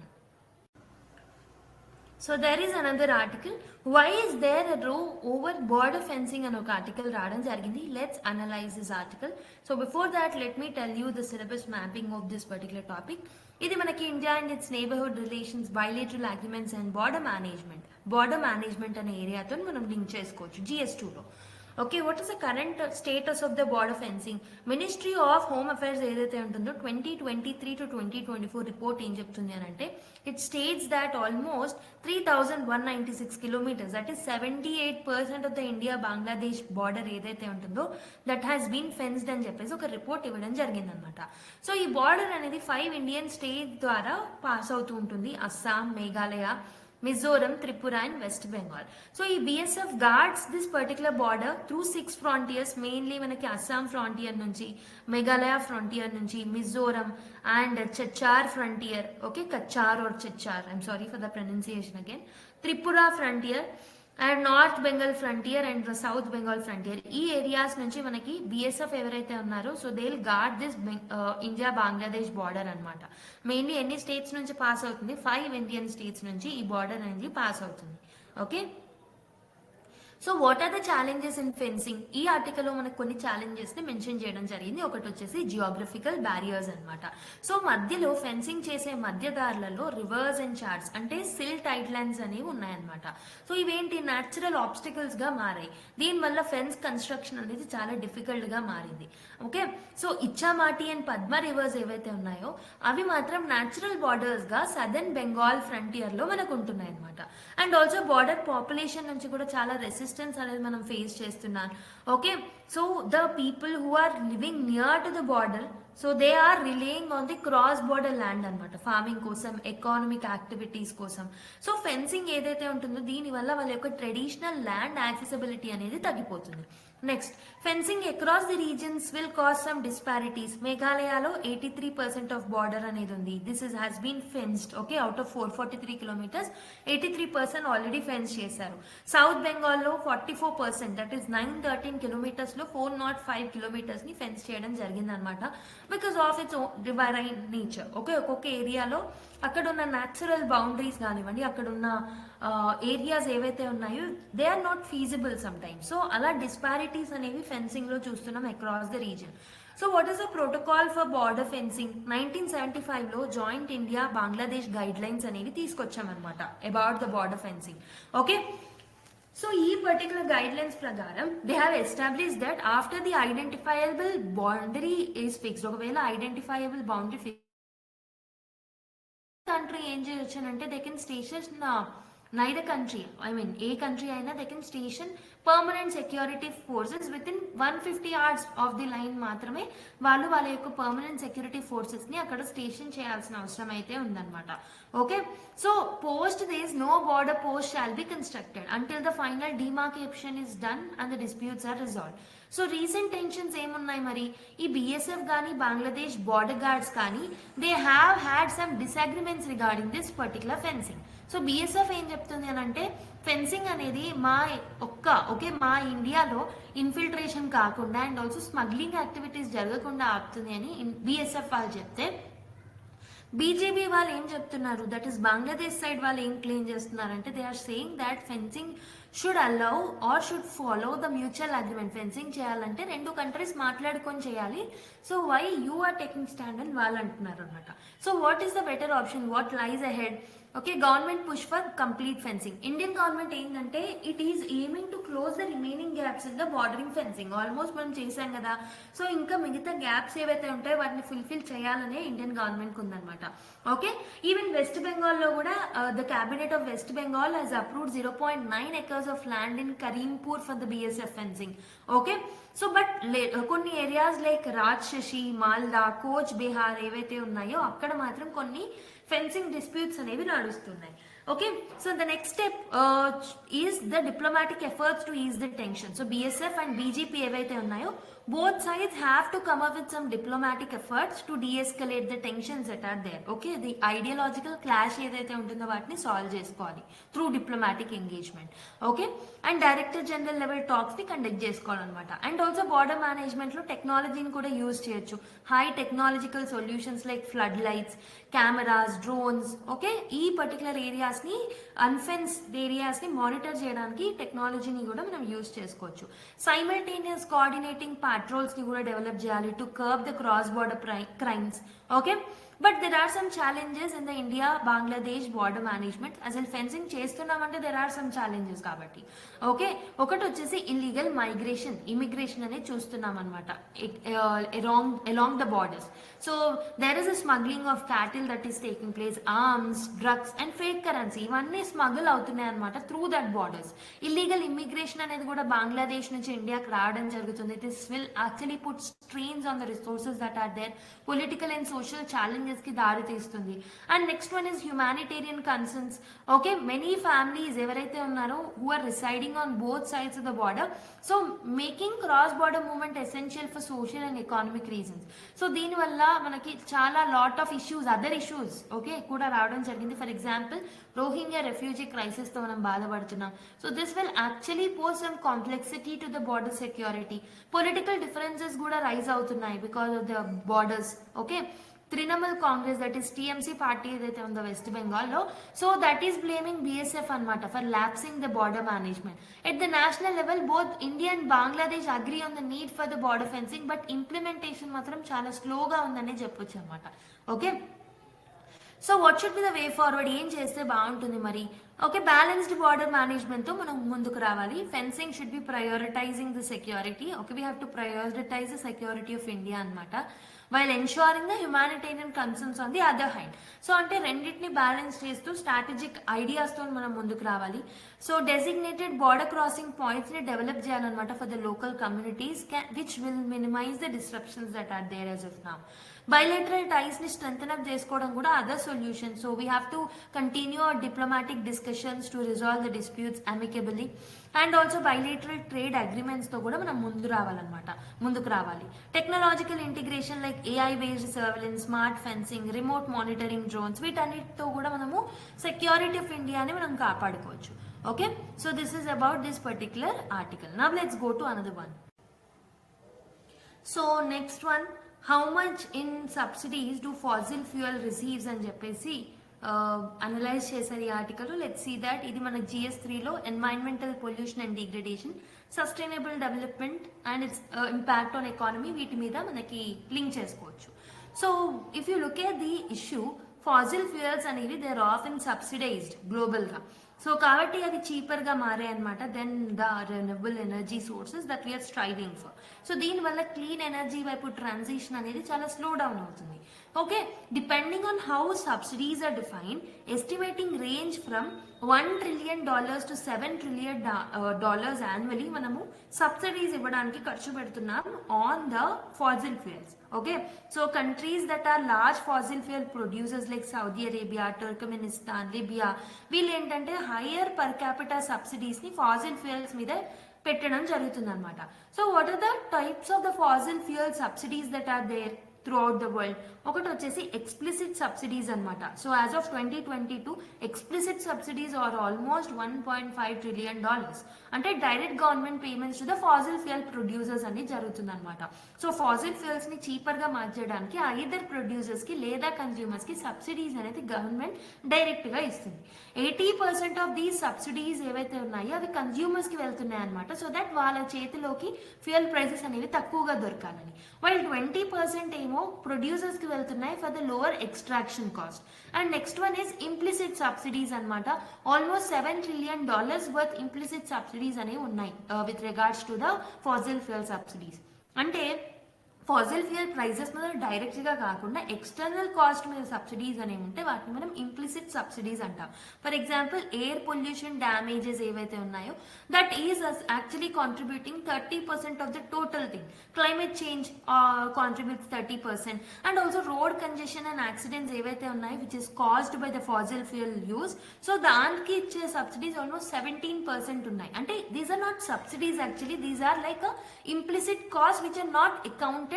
So there is another article. Why is there a row over border fencing అని ఒక article రావడం జరిగింది. Let's analyze this article. So before that, let me tell you the syllabus mapping of this particular topic. ఇది మనకి India and its neighbourhood relations, bilateral agreements and border management అనే ఏరియాతో మనం link చేసుకోవచ్చు GS2లో. Okay, what is the current status of the border fencing? Ministry of Home Affairs ఏదైతే ఉంటుందో 2023 to 2024 report ఏం చెప్తుంది అని అంటే, it states that almost 3,196 kilometres, that is 78% of the India Bangladesh border ఏదైతే ఉంటుందో దట్ హ్యాస్ బీన్ ఫెన్స్డ్ అని చెప్పేసి ఒక రిపోర్ట్ ఇవ్వడం జరిగిందనమాట. సో ఈ బార్డర్ అనేది 5 ఇండియన్ స్టేట్ ద్వారా పాస్ అవుతూ ఉంటుంది: Assam, Meghalaya, Mizoram, Tripura and West Bengal. So BSF guards this particular border through 6 frontiers, mainly manaki Assam frontier nunchi, Meghalaya frontier nunchi, Mizoram and Chachar frontier. Okay, Kachar or Chachar, I'm sorry for the pronunciation again. Tripura frontier and North Bengal frontier and the South Bengal frontier. ఈ areas నుంచి మనకి BSF ఎవరైతే ఉన్నారో so they will guard this India Bangladesh border అనమాట. Mainly ఎన్ని states నుంచి pass అవుతుంది? 5 Indian states నుంచి ఈ బార్డర్ అనేది పాస్ అవుతుంది. Okay, so what are the challenges in fencing? ఈ ఆర్టికల్లో మనకు కొన్ని ఛాలెంజెస్ ని మెన్షన్ చేయడం జరిగింది. ఒకటి వచ్చేసి జియోగ్రఫికల్ బ్యారియర్స్ అన్నమాట. సో మధ్యలో ఫెన్సింగ్ చేసే మధ్యదారులలో రివర్స్ అండ్ చార్ట్స్ అంటే సిల్ టైడ్ లైన్స్ అనేవి ఉన్నాయన్నమాట. సో ఇవేంటి న్యాచురల్ ఆబ్స్టికల్స్ గా మారాయి. దీనివల్ల ఫెన్స్ కన్స్ట్రక్షన్ అనేది చాలా డిఫికల్ట్ గా మారింది. Okay, so Ichamati and Padma rivers ఏవైతే ఉన్నాయో అవి మాత్రం న్యాచురల్ బార్డర్స్ గా సదర్న్ బెంగాల్ ఫ్రంటియర్ లో మనకు ఉంటున్నాయి అనమాట. అండ్ ఆల్సో బార్డర్ పాపులేషన్ నుంచి కూడా చాలా రెసిస్టెన్స్ అనేది మనం ఫేస్ చేస్తున్నాం. Okay, so the people who are living near to the border, so they are relying on the cross border land అనమాట, ఫార్మింగ్ కోసం, ఎకానమిక్ యాక్టివిటీస్ కోసం. సో ఫెన్సింగ్ ఏదైతే ఉంటుందో దీనివల్ల వాళ్ళ యొక్క ట్రెడిషనల్ ల్యాండ్ యాక్సెసిబిలిటీ అనేది తగ్గిపోతుంది. Next, fencing across the regions will cause some disparities. మేఘాలయలో 83% ఆఫ్ బార్డర్ అనేది ఉంది. This is has been fenced. Okay, out of 443 kilometres 83% already fence చేశారు. సౌత్ బెంగాల్లో 44%, దట్ ఈస్ 913 కిలోమీటర్స్ లో 405 కిలోమీటర్స్ ని ఫెన్స్ చేయడం జరిగింది అనమాట, because of it's riverine nature. Okay, ఒక్కొక్క ఏరియాలో అక్కడ ఉన్న న్యాచురల్ బౌండరీస్ కానివ్వండి, అక్కడ ఉన్న ఏరియాస్ ఏవైతే ఉన్నాయో they are not feasible sometimes. So అలా డిస్పారిటీస్ అనేవి ఫెన్సింగ్ లో చూస్తున్నాం across the region. So what is the protocol for border fencing? 1975 లో joint India Bangladesh guidelines అనేవి తీసుకొచ్చామన్నమాట about the border fencing. Okay, so ఈ పర్టికులర్ గైడ్ లైన్స్ ప్రకారం they have establish that after the identifiable boundary is fixed, ఒకవేళ identifiable boundary fix country ఏం చేయొచ్చు అంటే they can station neither country, I mean a country అయినా they can station permanent security forces within 150 yards of the line మాత్రమే వాళ్ళు వాళ్ళ యొక్క permanent security forces ని అక్కడ స్టేషన్ చేయాల్సిన అవసరం అయితే ఉందన్నమాట. Okay, so post this no border post shall be constructed until the final demarcation is done and the disputes are resolve. So recent tensions ఏమున్నాయి మరి? ఈ బిఎస్ఎఫ్ కానీ బంగ్లాదేశ్ బార్డర్ గార్డ్స్ కానీ they have had some disagreements regarding this particular fencing. So BSF ఏం చెప్తుంది అని అంటే fencing అనేది మా ఇండియాలో ఇన్ఫిల్ట్రేషన్ కాకుండా అండ్ ఆల్సో స్మగ్లింగ్ యాక్టివిటీస్ జరగకుండా ఆపుతుంది అని బిఎస్ఎఫ్ వాళ్ళు చెప్తే, బీజేపీ వాళ్ళు ఏం చెప్తున్నారు, దట్ ఈస్ బంగ్లాదేశ్ సైడ్ వాళ్ళు ఏం క్లెయిమ్ చేస్తున్నారంటే they are saying that fencing should allow or should follow the mutual agreement. Fencing చేయాలంటే రెండు కంట్రీస్ మాట్లాడుకొని చేయాలి. So why you are taking stand అని వాళ్ళు అంటున్నారు అనమాట. So what is the better option, what lies ahead? Okay, government push for complete fencing. Indian government ఏంటంటే it is aiming to close the remaining gaps in the bordering fencing. Almost మనం చేసాం కదా, so ఇంకా మిగతా gaps ఏవైతే ఉంటాయో వాటిని fulfil చేయాలనే ఇండియన్ గవర్నమెంట్ ఉందన్నమాట. ఓకే, ఈవెన్ వెస్ట్ బెంగాల్లో కూడా the cabinet of West Bengal has approved 0.9 acres of land in Karimpur for the BSF fencing. Okay, so but కొన్ని ఏరియాస్ లైక్ రాజ్శశి, మాల్దా, కోచ్ బిహార్ ఏవైతే ఉన్నాయో అక్కడ మాత్రం కొన్ని ఫెన్సింగ్ డిస్ప్యూట్స్ అనేవి నడుస్తున్నాయి. Okay, so the next step is the diplomatic efforts to ease the tension. So BSF and BJP ఏవైతే ఉన్నాయో both sides have to come up with some diplomatic efforts to de-escalate the tensions that are there. Okay, the ideological clash ఏదైతే ఉంటుందో వాటిని solve చేసుకోవాలి through diplomatic engagement. Okay, and director general level talks ని conduct చేసుకోవాలన్నమాట. And also border management లో టెక్నాలజీని కూడా use చేయొచ్చు. High technological solutions like flood lights, cameras, drones. Okay, ఈ పర్టికులర్ ఏరియాస్ ని అన్ఫెన్స్డ్ ఏరియాస్ ని మానిటర్ చేయడానికి టెక్నాలజీని కూడా మనం యూజ్ చేసుకోవచ్చు. సైమల్టేనియస్ కోఆర్డినేటింగ్ patrols ని కూడా డెవలప్ చేయాలి to curb the cross border crimes. Okay, but there are some challenges in the India Bangladesh border management. అసలు ఫెన్సింగ్ చేస్తున్నామంటే దెర్ ఆర్ సమ్ ఛాలెంజెస్ కాబట్టి. ఓకే, ఒకటి వచ్చేసి ఇల్లీగల్ మైగ్రేషన్, ఇమిగ్రేషన్ అనేది చూస్తున్నాం అనమాట along the borders. So there is a smuggling of cattle that is taking place, arms, drugs and fake currency ఇవన్నీ స్మగుల్ అవుతున్నాయి అనమాట through that borders. Illegal immigration అనేది కూడా బంగ్లాదేశ్ నుంచి ఇండియాకి రావడం జరుగుతుంది. This will actually put strains on the resources that are there, political and social challenges కి దారి తీస్తుంది. And next one is humanitarian concerns. Okay, many families ఎవరైతే ఉన్నారో who are residing on both sides of the border, so making cross border movement essential for social and economic reasons. So దీనివల్ల మనకి చాలా lot of issues, other issues okay కూడా రావడం జరిగింది. For example Rohingya refugee crisis తో మనం బాధపడుతున్నాం. So this will actually pose some complexity to the border security. Political differences కూడా రైజ్ అవుతున్నాయి because of the borders. Okay, Trinamool Congress, that is TMC party ఏదైతే ఉందో వెస్ట్ బెంగాల్లో, so that is blaming BSF అనమాట for lapsing the border management. At the national level both India and Bangladesh agree on the need for the border fencing, but implementation మాత్రం చాలా స్లోగా ఉందనే చెప్పొచ్చు అనమాట. Okay, so what should be the way forward, ఏం చేస్తే బాగుంటుంది మరి? ఓకే, బ్యాలెన్స్డ్ బార్డర్ మేనేజ్మెంట్తో మనం ముందుకు రావాలి. Fencing should be prioritising the security. Okay, we have to prioritise the security of India అనమాట, while ensuring the humanitarian concerns on the other hand. So అంటే రెండింటిని బ్యాలెన్స్ చేస్తూ స్ట్రాటజిక్ ఐడియాస్తో మనం ముందుకు రావాలి. సో డెసిగ్నేటెడ్ బార్డర్ క్రాసింగ్ పాయింట్స్ని develop చేయాలన్నమాట for the local communities, which will minimise the disruptions that are there as of now. Bilateral ties ni strengthen up చేసుకోవడం కూడా other solutions. So we have to continue our diplomatic discussions to resolve the disputes amicably, and also bilateral trade agreements తో కూడా మనం ముందుకు రావాలి. Technological integration like AI based surveillance, smart fencing, remote monitoring, drones, వీటన్నిటితో కూడా మనము security of ఇండియాని మనం కాపాడుకోవచ్చు. Okay, so this is about this particular article. Now let's go to another one. So next one, how much in subsidies do fossil fuel receives అని చెప్పేసి analyse చేశారు ఈ ఆర్టికల్. Let's see that. ఇది మన GS3లో environmental pollution and degradation, sustainable development and its impact on economy, వీటి మీద మనకి లింక్ చేసుకోవచ్చు. So if you look at the issue, fossil fuels అనేవి దే ఆర్ ఆఫెన్ సబ్సిడైజ్డ్ గ్లోబల్గా. సో కాబట్టి అవి చీపర్గా మారాయి అనమాట then the renewable energy sources that we're striving for. So దీనివల్ల క్లీన్ ఎనర్జీ వైపు ట్రాన్సిషన్ అనేది చాలా స్లో డౌన్ అవుతుంది. Okay, depending on how subsidies are define, estimating range from $1 trillion to $7 trillion annually మనము సబ్సిడీస్ ఇవ్వడానికి ఖర్చు పెడుతున్నాం on the fossil fuels. Okay, so countries that are large fossil fuel producers like Saudi Arabia, Turkmenistan, Libya, వీళ్ళు ఏంటంటే higher per capita సబ్సిడీస్ని fossil fuels మీద పెట్టడం జరుగుతుంది అనమాట. So what are the types of the fossil fuel subsidies that are there throughout the world? ఒకటి వచ్చేసి explicit subsidies అనమాట. So as of 2022 explicit subsidies are almost $1.5 trillion. అంటే direct government payments to the fossil fuel producers అని జరుగుతుంది అనమాట. So fossil fuels ని చీపర్గా మార్చడానికి either producers కి లేదా కన్స్యూమర్స్ కి సబ్సిడీస్ అనేది గవర్నమెంట్ డైరెక్ట్ గా ఇస్తుంది. 80% ఆఫ్ దీస్ సబ్సిడీస్ ఏవైతే ఉన్నాయో అవి కన్స్యూమర్స్ కి వెళ్తున్నాయి అనమాట, సో దట్ వాళ్ళ చేతిలోకి ఫ్యూయల్ ప్రైసెస్ అనేవి తక్కువగా దొరకాలని. వైల్ 20% ఏమో ప్రొడ్యూసర్స్ కి వెళ్తున్నాయి for the lower extraction cost. And next one is implicit subsidies అనమాట. Almost $7 trillion worth implicit subsidies అనేవి ఉన్నాయి with regards to the fossil fuel subsidies. అంటే ఫాసిల్ ఫ్యూయల్ ప్రైజెస్ మీద డైరెక్ట్గా కాకుండా ఎక్స్టర్నల్ కాస్ట్ మీద సబ్సిడీస్ అనేవి ఉంటే వాటిని మనం ఇంప్లిసిట్ సబ్సిడీస్ అంటాం. For example air pollution damages ఏవైతే ఉన్నాయో that is actually contributing 30% of the total thing. Climate change contributes 30%. And also road congestion and accidents ఏవైతే ఉన్నాయో which is caused by the fossil fuel use, so దానికి ఇచ్చే subsidies almost 17% ఉన్నాయి. అంటే these are not subsidies, actually these are like implicit cost which are not accounted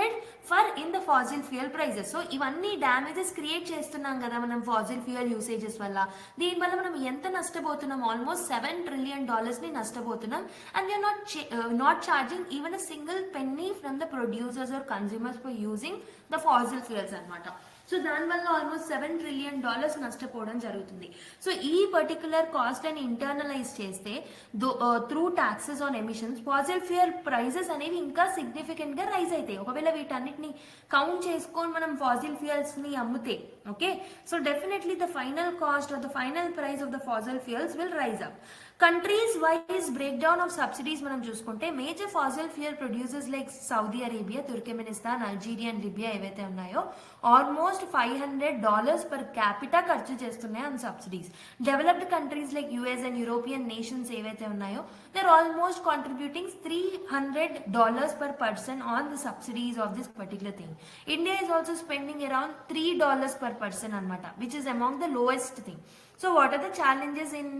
for in the fossil fuel prices. So ఇవన్నీ damages create చేస్తున్నాం కదా మనం fossil fuel usages వల్ల. దీనివల్ల మనం ఎంత నష్టపోతున్నాం? ఆల్మోస్ట్ $7 trillion ని నష్టపోతున్నాం. And we're not charging even a single penny from the producers or consumers for using the fossil fuels అనమాట. సో దానివల్ల ఆల్మోస్ట్ $7 trillion నష్టపోవడం జరుగుతుంది. సో ఈ పర్టికులర్ కాస్ట్ అని ఇంటర్నలైజ్ చేస్తే through taxes on emissions fossil fuel prices అనేవి ఇంకా significant గా రైజ్ అవుతాయి ఒకవేళ వీటన్నిటిని కౌంట్ చేసుకొని మనం ఫాసిల్ ఫ్యూయల్స్ ని అమ్మితే. Okay, so definitely the final cost or the final price of the fossil fuels will rise up. Countries wise breakdown of subsidies మనం చూసుకుంటే major fossil fuel producers like Saudi Arabia, Turkmenistan, Algeria and Libya ఏవైతే ఉన్నాయో almost $500 per capita ఖర్చు చేస్తున్నాయి on subsidies. Developed countries like US and European nations ఏవైతే ఉన్నాయో they're almost contributing $300 per person on the subsidies of this particular thing. India is also spending around $3 per person anamata, which is among the lowest thing. So what are the challenges in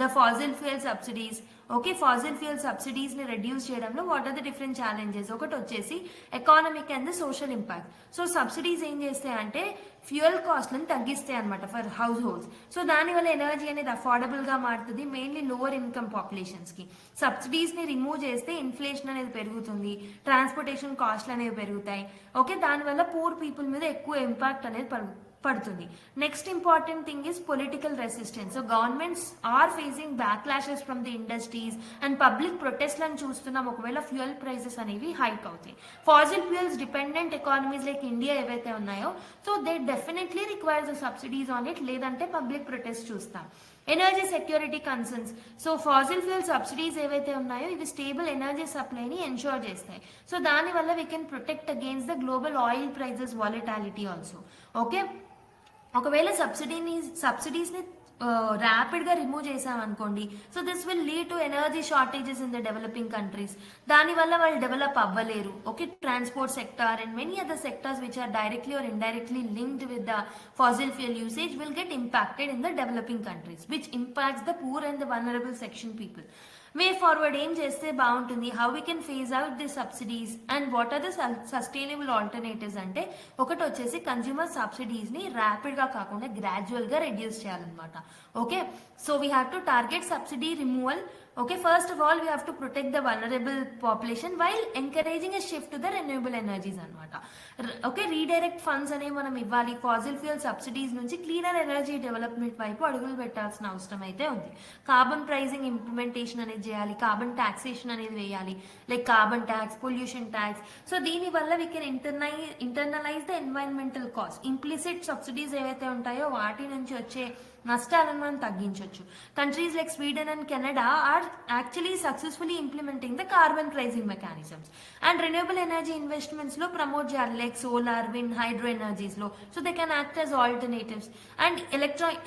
the fossil fuel subsidies? Okay, fossil fuel subsidies ని reduce చేయడంలో what are the different challenges? ఒకటి వచ్చేసి economic and the social impact. So subsidies ఏం చేస్తాయి అంటే fuel కాస్ట్లను తగ్గిస్తాయి అనమాట ఫర్ హౌస్ హోల్డ్స్. సో దానివల్ల ఎనర్జీ అనేది అఫోర్డబుల్ గా మారుతుంది, మెయిన్లీ లోవర్ ఇన్కమ్ పాపులేషన్స్ కి. సబ్సిడీస్ ని రిమూవ్ చేస్తే ఇన్ఫ్లేషన్ అనేది పెరుగుతుంది, ట్రాన్స్పోర్టేషన్ కాస్ట్లు అనేవి పెరుగుతాయి. ఓకే, దానివల్ల పూర్ పీపుల్ మీద ఎక్కువ ఇంపాక్ట్ అనేది పడుతుంది. Next important thing is political resistance. So governments are facing backlashes from the industries and public ప్రొటెస్ట్లను చూస్తున్నాం ఒకవేళ ఫ్యూయల్ ప్రైసెస్ అనేవి హైక్ అవుతాయి. Fossil fuels dependent economies like India ఏవైతే ఉన్నాయో, so they definitely requires the subsidies on it, లేదంటే public protest చూస్తాం. Energy security concerns. So fossil fuel subsidies ఏవైతే ఉన్నాయో ఇవి స్టేబుల్ ఎనర్జీ సప్లైని ఎన్షూర్ చేస్తాయి. సో దానివల్ల we can protect against the global oil prices volatility also. Okay, ఒకవేళ సబ్సిడీస్ని ర్యాపిడ్గా రిమూవ్ చేసామనుకోండి, so this will lead to energy shortages in the developing countries. దానివల్ల వాళ్ళు డెవలప్ అవ్వలేరు. Okay, transport sector and many other sectors which are directly or indirectly linked with the fossil fuel usage will get impacted in the developing countries, which impacts the poor and the vulnerable section people. Way forward ఏం చేస్తే బాగుంటుంది, how we can phase out the subsidies and what are the sustainable alternatives అంటే ఒకటి వచ్చేసి consumer సబ్సిడీస్ని ర్యాపిడ్గా కాకుండా గ్రాడ్యువల్గా reduce చేయాలన్నమాట. Okay, so we have to target subsidy removal. Okay, first of all we have to protect the vulnerable population while encouraging a shift to the renewable energies anamata. Okay, redirect funds ane manam ivvali fossil fuel subsidies nunchi cleaner energy development వైపు అడుగులు పెట్టాల్సిన అవసరం అయితే ఉంది. Carbon pricing implementation అనేది చేయాలి, carbon taxation అనేది వేయాలి, like carbon tax, pollution tax. So దీని వల్ల we can internalise the environmental cost. Implicit subsidies ఏవైతే ఉంటాయో వాటి నుంచి వచ్చే నష్టాలను మనం తగ్గించవచ్చు. Countries like Sweden and Canada are actually successfully implementing the carbon pricing mechanisms. And renewable energy investments లో ప్రమోట్ చేయాలి, like solar, wind, hydro energies లో. So they can act as alternatives. And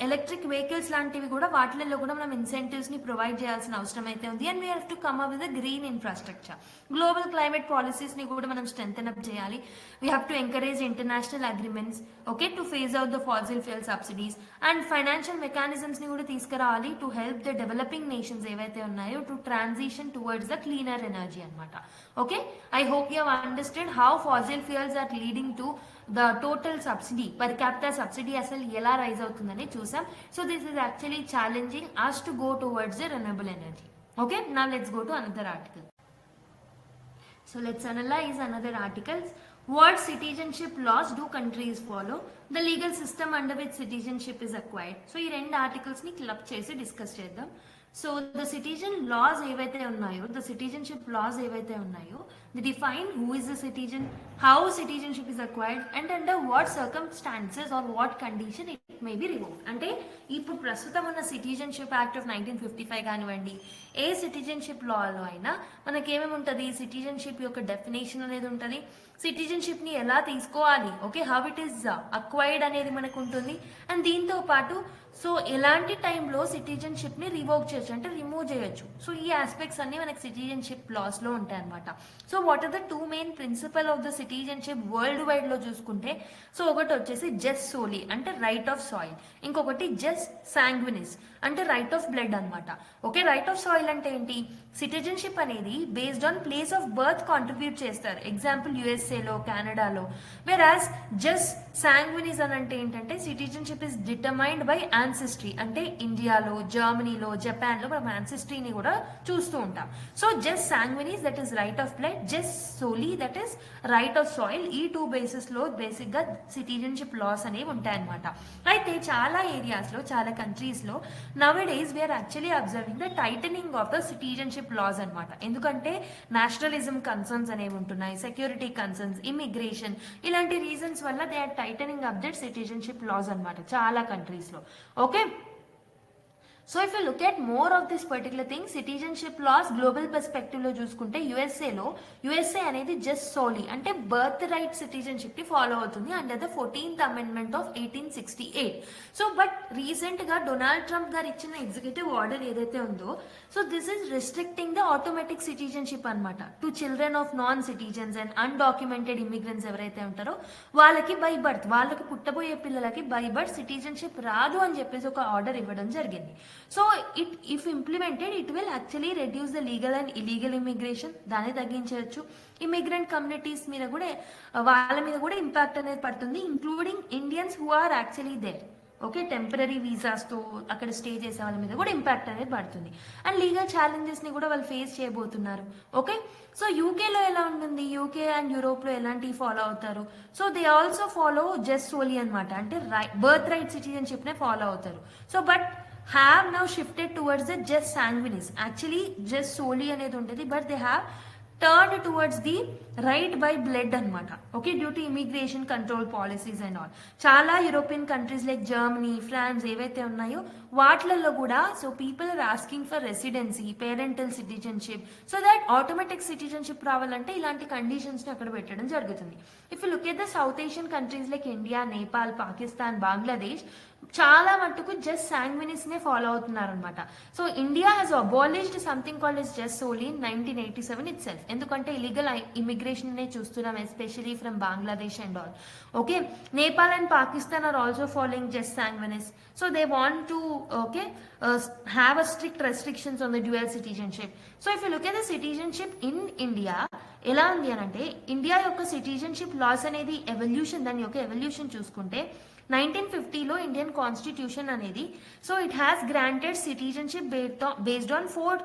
electric vehicles లాంటివి కూడా వాటిల్లో కూడా మనం incentives ని provide చేయాల్సిన అవసరం అయితే ఉంది. And we have to come up with green infrastructure. Global climate policies ని కూడా మనం స్ట్రెంథెన్ అప్ చేయాలి. We have to encourage international agreements, okay, to phase out the fossil fuel subsidies. And financial mechanisms ని కూడా తీసుకురావాలి to help the developing nations ఏవైతే ఉన్నాయో to transition towards the cleaner energy అనమాట. Okay, I hope you have understand how fossil fuels are leading to the total subsidy, per capital subsidy అసలు ఎలా rise అవుతుందని చూసాం. So this is actually challenging us to go towards the renewable energy. Okay, now let's go to another article. So let's analyze another articles. What citizenship laws do countries follow? The legal system under which citizenship is acquired. So ఈ రెండు articles ని club చేసి discuss చేద్దాం. So the citizen loss ఏవైతే ఉన్నాయో, the citizenship laws ఏవైతే ఉన్నాయో, they define who is the citizen, how citizenship is acquired and under what circumstances or what condition it may be revoked. అంటే ఇప్పుడు ప్రస్తుతం ఉన్న సిటిజన్షిప్ యాక్ట్ ఆఫ్ 1955 కానివ్వండి, ఏ citizenship లాలో అయినా మనకేమేమి ఉంటుంది, సిటిజన్షిప్ యొక్క డెఫినేషన్ అనేది ఉంటుంది, సిటిజన్షిప్ ని ఎలా తీసుకోవాలి, okay, how it is acquired అనేది మనకు ఉంటుంది. అండ్ దీంతో పాటు సో ఎలాంటి టైంలో సిటిజన్షిప్ ని రివోక్ చేయొచ్చు అంటే రిమూవ్ చేయొచ్చు. సో ఈ ఆస్పెక్ట్స్ అన్ని మనకి సిటిజన్షిప్ లాస్ లో ఉంటాయి అనమాట. So what are the two main principle of the citizenship worldwide లో చూసుకుంటే, సో ఒకటి వచ్చేసి జస్ సోలీ అంటే రైట్ ఆఫ్ సాయిల్, ఇంకొకటి జస్ సాంగ్వినిస్ అంటే రైట్ ఆఫ్ బ్లడ్ అనమాట. ఓకే, రైట్ ఆఫ్ సాయిల్ అంటే ఏంటి, సిటిజన్షిప్ అనేది based on place of birth contribute చేస్తారు, ఎగ్జాంపుల్ యుఎస్ఏలో, కెనడాలో. వెరాజ్ జస్ సాంగ్వినిస్ అని అంటే ఏంటంటే citizenship is determined by ancestry, అంటే ఇండియాలో, జర్మనీలో, జపాన్లో మనం యాన్సిస్ట్రీని కూడా చూస్తూ ఉంటాం. So jus sanguinis that is right of blood, jus soli that is right of soil. ఈ టూ బేసిస్ లో బేసిక్ గా సిటిజన్షిప్ లాస్ అనేవి ఉంటాయన్నమాట. అయితే చాలా ఏరియాస్ లో, చాలా కంట్రీస్ లో nowadays we are actually observing the tightening of the citizenship laws అనమాట. ఎందుకంటే నేషనలిజం కన్సర్న్స్ అనేవి ఉంటున్నాయి, సెక్యూరిటీ కన్సర్న్స్, ఇమిగ్రేషన్, ఇలాంటి రీజన్స్ వల్ల they are tightening up that citizenship laws అనమాట చాలా కంట్రీస్ లో. Okay, so if you look at more of this particular thing, citizenship laws global perspective లో చూసుకుంటే యుఎస్ఏ అనేది జస్ట్ సోలీ అంటే బర్త్ రైట్ సిటిజన్షిప్ ని ఫాలో అవుతుంది under the 14th amendment of 1868. So but recent గా Donald Trump గారు ఇచ్చిన executive order ఏదైతే ఉందో, so this is restricting the automatic citizenship అనమాట to children of non citizens and undocumented immigrants ఎవరైతే ఉంటారో వాళ్ళకి బై బర్త్, వాళ్ళకి పుట్టబోయే పిల్లలకి బై బర్త్ సిటిజన్షిప్ రాదు అని చెప్పేసి ఒక ఆర్డర్ ఇవ్వడం జరిగింది. So if implemented it will actually reduce the legal and illegal immigration, దాన్ని తగ్గించవచ్చు. ఇమిగ్రెంట్ కమ్యూనిటీస్ మీద కూడా వాళ్ళ మీద కూడా ఇంపాక్ట్ అనేది పడుతుంది, including Indians who are actually there. Okay, temporary వీసాస్తో అక్కడ స్టే చేసే వాళ్ళ మీద కూడా ఇంపాక్ట్ అనేది పడుతుంది. అండ్ లీగల్ ఛాలెంజెస్ని కూడా వాళ్ళు ఫేస్ చేయబోతున్నారు. ఓకే, సో యూకేలో ఎలా ఉంటుంది, యూకే అండ్ యూరోప్లో ఎలాంటివి ఫాలో అవుతారు? So they also follow jus soli అనమాట, అంటే బర్త్ రైట్ సిటిజన్షిప్నే ఫాలో అవుతారు. So but have now shifted towards the just sanguinis. Actually just solely అనేది ఉంటుంది, but they have turned towards the right by blood అనమాట. Okay, due to immigration control policies and all. చాలా European countries like Germany, France ఏవైతే ఉన్నాయో వాటిలలో కూడా so people are asking for residency, parental citizenship, so that automatic citizenship రావాలంటే ఇలాంటి కండిషన్స్ని అక్కడ పెట్టడం జరుగుతుంది. If you look at the South Asian countries like India, Nepal, Pakistan, Bangladesh చాలా మట్టుకు జస్ట్ సాంగ్వినిస్ నే ఫాలో అవుతున్నారు అనమాట. So India has abolished something called is jus solely in 1987 itself, ఎందుకంటే ఇలీగల్ ఇమిగ్రేషన్ నే చూస్తున్నాం, especially from Bangladesh and all. Okay, Nepal and Pakistan are also following just sanguinis. So they want to have a strict restrictions on the dual citizenship. So if you look at the citizenship in India ఎలా ఉంది అని అంటే, India యొక్క citizenship loss అనేది evolution, దాని యొక్క evolution చూసుకుంటే 1950లో Indian constitution అనేది so it has granted citizenship based on 4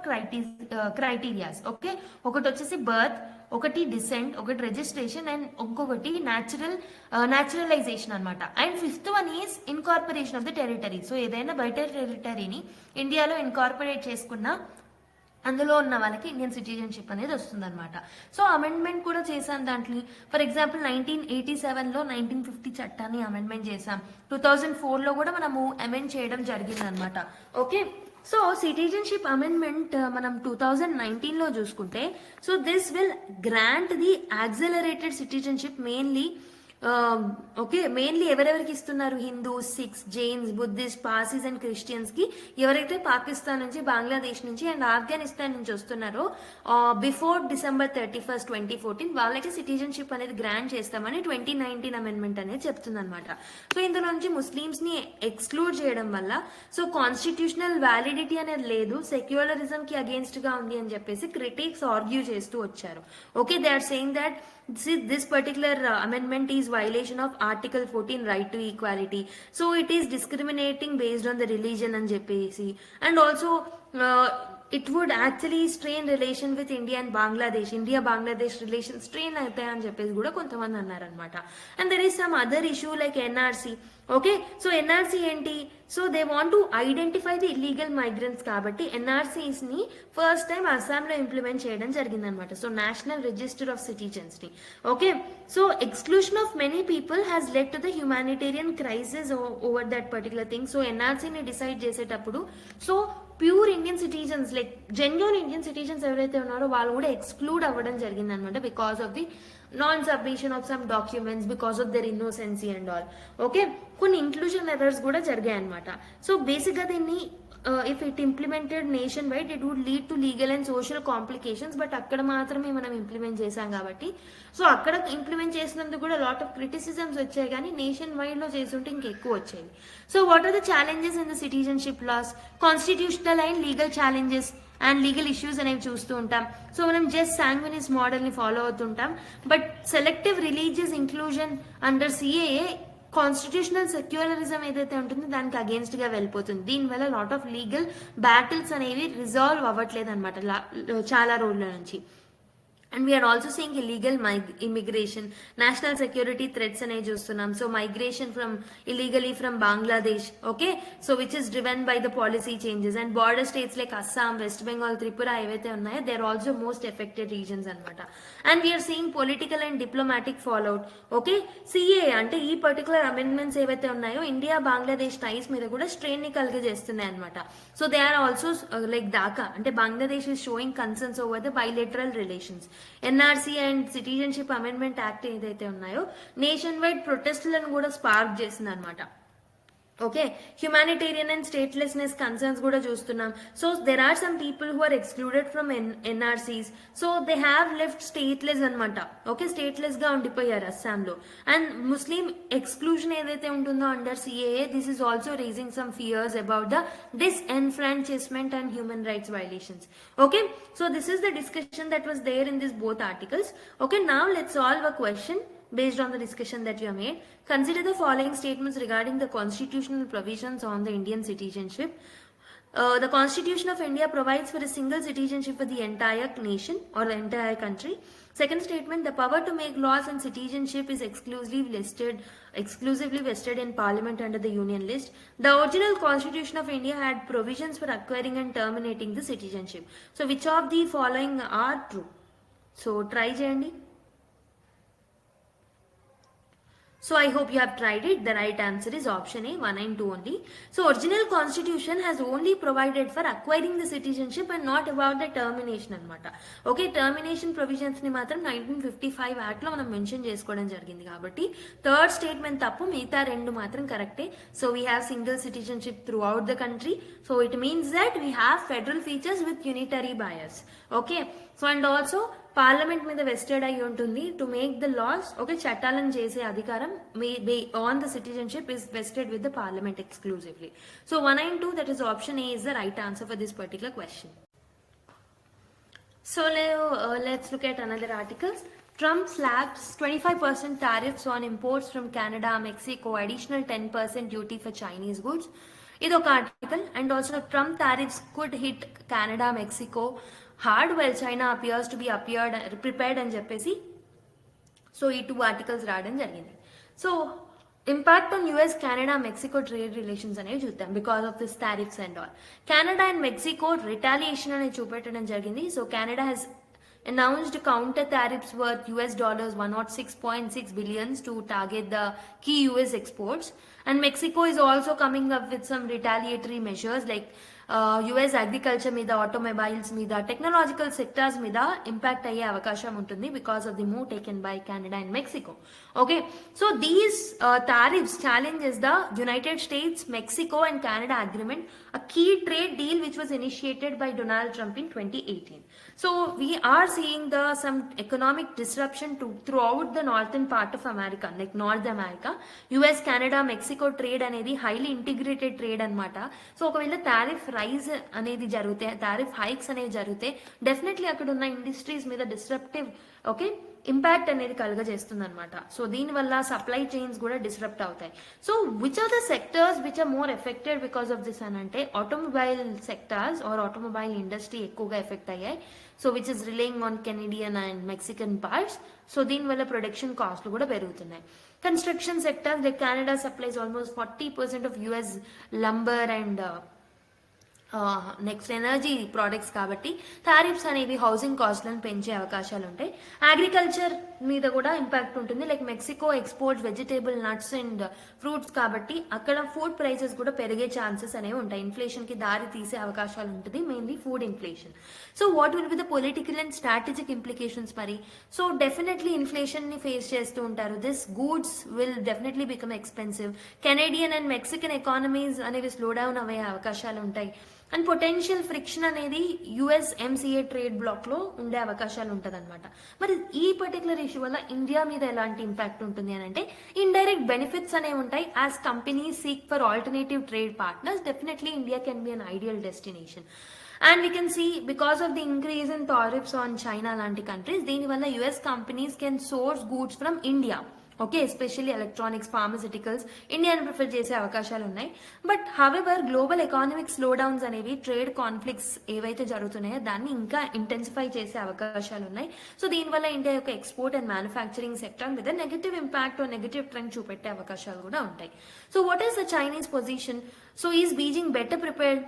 criterias. Okay, ఒకటి వచ్చేసి బర్త్, ఒకటి డిసెంట్, ఒకటి రిజిస్ట్రేషన్ అండ్ ఇంకొకటి న్యాచురలైజేషన్ అనమాట. And 5th one is incorporation of the territory. So ఏదైనా బయట టెరిటరీని ఇండియాలో ఇన్కార్పొరేట్ చేసుకున్న అందులో ఉన్న వాళ్ళకి ఇండియన్ సిటిజన్షిప్ అనేది వస్తుందన్నమాట. సో అమెండ్మెంట్ కూడా చేశాం దాంట్లో. ఫర్ ఎగ్జాంపుల్ 1987లో 1950 చట్టాన్ని అమెండ్మెంట్ చేశాం, 2004లో కూడా మనము అమెండ్ చేయడం జరిగిందనమాట. ఓకే, సో సిటిజన్షిప్ అమెండ్మెంట్ మనం 2019లో చూసుకుంటే, so this will grant the accelerated citizenship mainly mainly ఎవరెవరికి ఇస్తున్నారు, Hindus, Sikhs, Jains, Buddhist, Parsis and Christians కి ఎవరైతే పాకిస్తాన్ నుంచి, బంగ్లాదేశ్ నుంచి అండ్ ఆఫ్ఘనిస్తాన్ నుంచి వస్తున్నారో బిఫోర్ December 31st, 2014 వాళ్ళకి సిటిజన్షిప్ అనేది గ్రాంట్ చేస్తామని 2019 అమెండ్మెంట్ అనేది చెప్తుంది అనమాట. సో ఇందులో నుంచి ముస్లిమ్స్ ని ఎక్స్క్లూడ్ చేయడం వల్ల సో కాన్స్టిట్యూషనల్ వ్యాలిడిటీ అనేది లేదు, సెక్యులరిజం కి అగేన్స్ట్ గా ఉంది అని చెప్పేసి క్రిటిక్స్ ఆర్గ్యూ చేస్తూ వచ్చారు. Okay, they are saying that this particular amendment is violation of Article 14 right to equality. So it is discriminating based on the religion and JPC. And also it would actually strain relation with India and Bangladesh. India-Bangladesh relations strain అవుతాయి అని చెప్పేసి కూడా కొంతమంది అన్నారనమాట. And there is some other issue like NRC. Okay, so NRC ఏంటి? So they want to identify the illegal migrants కాబట్టి NRCs ని first time అస్సాంలో ఇంప్లిమెంట్ చేయడం జరిగిందనమాట. So national register of citizens ని. Okay, so exclusion of many people has led to the humanitarian crisis over that particular thing. So ఎన్ఆర్సీని decide చేసేటప్పుడు so pure Indian citizens like genuine Indian citizens ఎవరైతే ఉన్నారో వాళ్ళు కూడా exclude అవ్వడం జరిగింది అనమాట, because of the non submission of some documents, because of their innocency and all. Okay, కొన్ని ఇంక్లూజన్ ఎర్రర్స్ కూడా జరిగాయి అనమాట. సో బేసిక్గా దీన్ని if it implemented nationwide it would lead to legal and social complications, but అక్కడ మాత్రమే మనం implement చేసాం కాబట్టి సో అక్కడ ఇంప్లిమెంట్ చేసినందుకు కూడా లాట్ ఆఫ్ క్రిటిసిజమ్స్ వచ్చాయి, కానీ నేషన్ వైడ్ లో చేస్తుంటే ఇంకెక్కువ వచ్చాయి. So what are the challenges in the citizenship laws? Constitutional and legal challenges and legal issues అనేవి చూస్తూ ఉంటాం. సో మనం జస్ట్ సాంగ్వినిస్ మోడల్ ని ఫాలో అవుతుంటాం, but selective religious inclusion under CAA constitutional secularism ఏదైతే ఉంటుందో దానికి అగేన్స్ట్ గా వెళ్ళిపోతుంది. దీనివల్ల లాట్ ఆఫ్ లీగల్ బ్యాటిల్స్ అనేవి రిజాల్వ్ అవ్వట్లేదు అనమాట చాలా రోజుల నుంచి. And we're also seeing illegal immigration, national security threats అనేవి చూస్తున్నాం. So migration from illegally from Bangladesh, okay, so which is driven by the policy changes. And border states like Assam, West Bengal, Tripura ఏవైతే ఉన్నాయో they are also most affected regions అనమాట. And we are seeing political and diplomatic fallout. Okay, CAA అంటే ఈ particular amendments ఏవైతే ఉన్నాయో India Bangladesh టైస్ మీద కూడా strain ని కలిగజేస్తున్నాయి అనమాట. So they are also like Dhaka అంటే Bangladesh is showing concerns over the bilateral relations. NRC and citizenship amendment act ఏదైతే ఉన్నాయో నేషన్ వైడ్ ప్రొటెస్ట్లను కూడా స్పార్క్ చేసింది అనమాట. Okay, humanitarian and statelessness concerns కూడా చూస్తున్నాం. So there are some people who are excluded from NRCs, so they have left stateless అనమాట. Okay, stateless గా ఉండిపోయారు అస్సాంలో. అండ్ ముస్లిం ఎక్స్క్లూజన్ ఏదైతే ఉంటుందో under CAA, this is also raising some fears about the disenfranchisement and human rights violations. Okay, so this is the discussion that was there in these both articles. Okay, now let's solve a question based on the discussion that you have made. Consider the following statements regarding the constitutional provisions on the Indian citizenship. The Constitution of India provides for a single citizenship for the entire nation or the entire country. Second statement, the power to make laws and citizenship is exclusively vested in Parliament under the Union list. The original Constitution of India had provisions for acquiring and terminating the citizenship. So which of the following are true? So try cheyandi. So I hope you have tried it. The right answer is option A, 1 and 2 only. So original constitution has only provided for acquiring the citizenship and not about the termination anamata. Okay, termination provisions ni matram 1955 act lo manam mention chesukodam jarigindi kabatti third statement tappu, migitha rendu matram correct. So we have single citizenship throughout the country. So it means that we have federal features with unitary bias. Okay, so and also parliament మీద vested అయి ఉంటుంది to make the laws. Okay, చట్టాలను చేసే అధికారం on the citizenship is vested with the parliament exclusively. So 1 and 2, that is option A is the right answer for this particular question. So let's look at another articles. Trump slaps 25% tariffs on imports from Canada, Mexico, additional 10% duty for Chinese goods. ఇదొక article. And also Trump tariffs could hit Canada, Mexico hard well China appears to be prepared అని చెప్పేసి so ఈ 2 articles రావడం జరిగింది. So impact on US, Canada, Mexico trade relations అనేవి చూద్దాం because of this tariffs and all. Canada and Mexico retaliation అనేది చూపెట్టడం జరిగింది. So Canada has announced counter tariffs worth $106.6 billion to target the key US exports. And Mexico is also coming up with some retaliatory measures like US agriculture మీద, automobiles మీద, technological sectors మీద impact అయ్యే అవకాశం ఉంటుంది because of the move taken by Canada and Mexico. Okay, so these tariffs challenges the United States, Mexico and Canada agreement, a key trade deal which was initiated by Donald Trump in 2018. So we are seeing some economic disruption throughout the northern part of America, like North America. US, Canada, Mexico trade అనేది highly integrated trade అనమాట. So ఒకవేళ tariff rise అనేది జరిగితే, tariff hikes అనేవి జరిగితే definitely అక్కడ ఉన్న industries మీద డిస్రప్టివ్ ఇంపాక్ట్ అనేది కలుగజేస్తుంది అనమాట. సో దీనివల్ల సప్లై చైన్స్ కూడా డిస్రప్ట్ అవుతాయి. So which are the sectors which are more affected because of this అని అంటే automobile sectors are automobile industry ఎక్కువగా ఎఫెక్ట్ అయ్యాయి. So which is relying on Canadian and Mexican parts. So దీనివల్ల production కాస్ట్లు కూడా పెరుగుతున్నాయి. Construction sector like Canada supplies almost 40% of US lumber and next energy products కాబట్టి tariffs అనేవి housing కాస్ట్లను పెంచే అవకాశాలు ఉంటాయి. అగ్రికల్చర్ మీద కూడా ఇంపాక్ట్ ఉంటుంది. Like Mexico exports vegetable, nuts and fruits కాబట్టి అక్కడ ఫుడ్ ప్రైసెస్ కూడా పెరిగే ఛాన్సెస్ అనేవి ఉంటాయి. ఇన్ఫ్లేషన్ కి దారి తీసే అవకాశాలు ఉంటుంది, mainly food inflation. So what will be the political and strategic implications మరి? సో డెఫినెట్లీ ఇన్ఫ్లేషన్ ని ఫేస్ చేస్తూ ఉంటారు. This goods will definitely become expensive. Canadian and Mexican economies అనేవి స్లో డౌన్ అయ్యే అవకాశాలు ఉంటాయి. అండ్ పొటెన్షియల్ ఫ్రిక్షన్ అనేది US MCA trade black లో ఉండే అవకాశాలు ఉంటుంది అనమాట. మరి ఈ పర్టికులర్ ఇష్యూ వల్ల ఇండియా మీద ఎలాంటి ఇంపాక్ట్ ఉంటుంది అని అంటే ఇండైరెక్ట్ బెనిఫిట్స్ అనేవి ఉంటాయి. As companies seek for alternative trade partners, definitely India can be an ideal destination. And we can see because of the increase in tariffs on China lanti countries, దీని వల్ల US companies can source goods from India. Okay, especially electronics, pharmaceuticals ఇండియాని prefer చేసే అవకాశాలు ఉన్నాయి. But however global economic slow downs అనేవి trade conflicts ఏవైతే జరుగుతున్నాయో దాన్ని ఇంకా ఇంటెన్సిఫై చేసే అవకాశాలు ఉన్నాయి. సో దీనివల్ల ఇండియా యొక్క ఎక్స్పోర్ట్ అండ్ మ్యానుఫ్యాక్చరింగ్ సెక్టర్ మీద నెగటివ్ ఇంపాక్ట్ నెగటివ్ ట్రెండ్ చూపెట్టే అవకాశాలు కూడా ఉంటాయి. So what is the Chinese position? So is Beijing better prepared?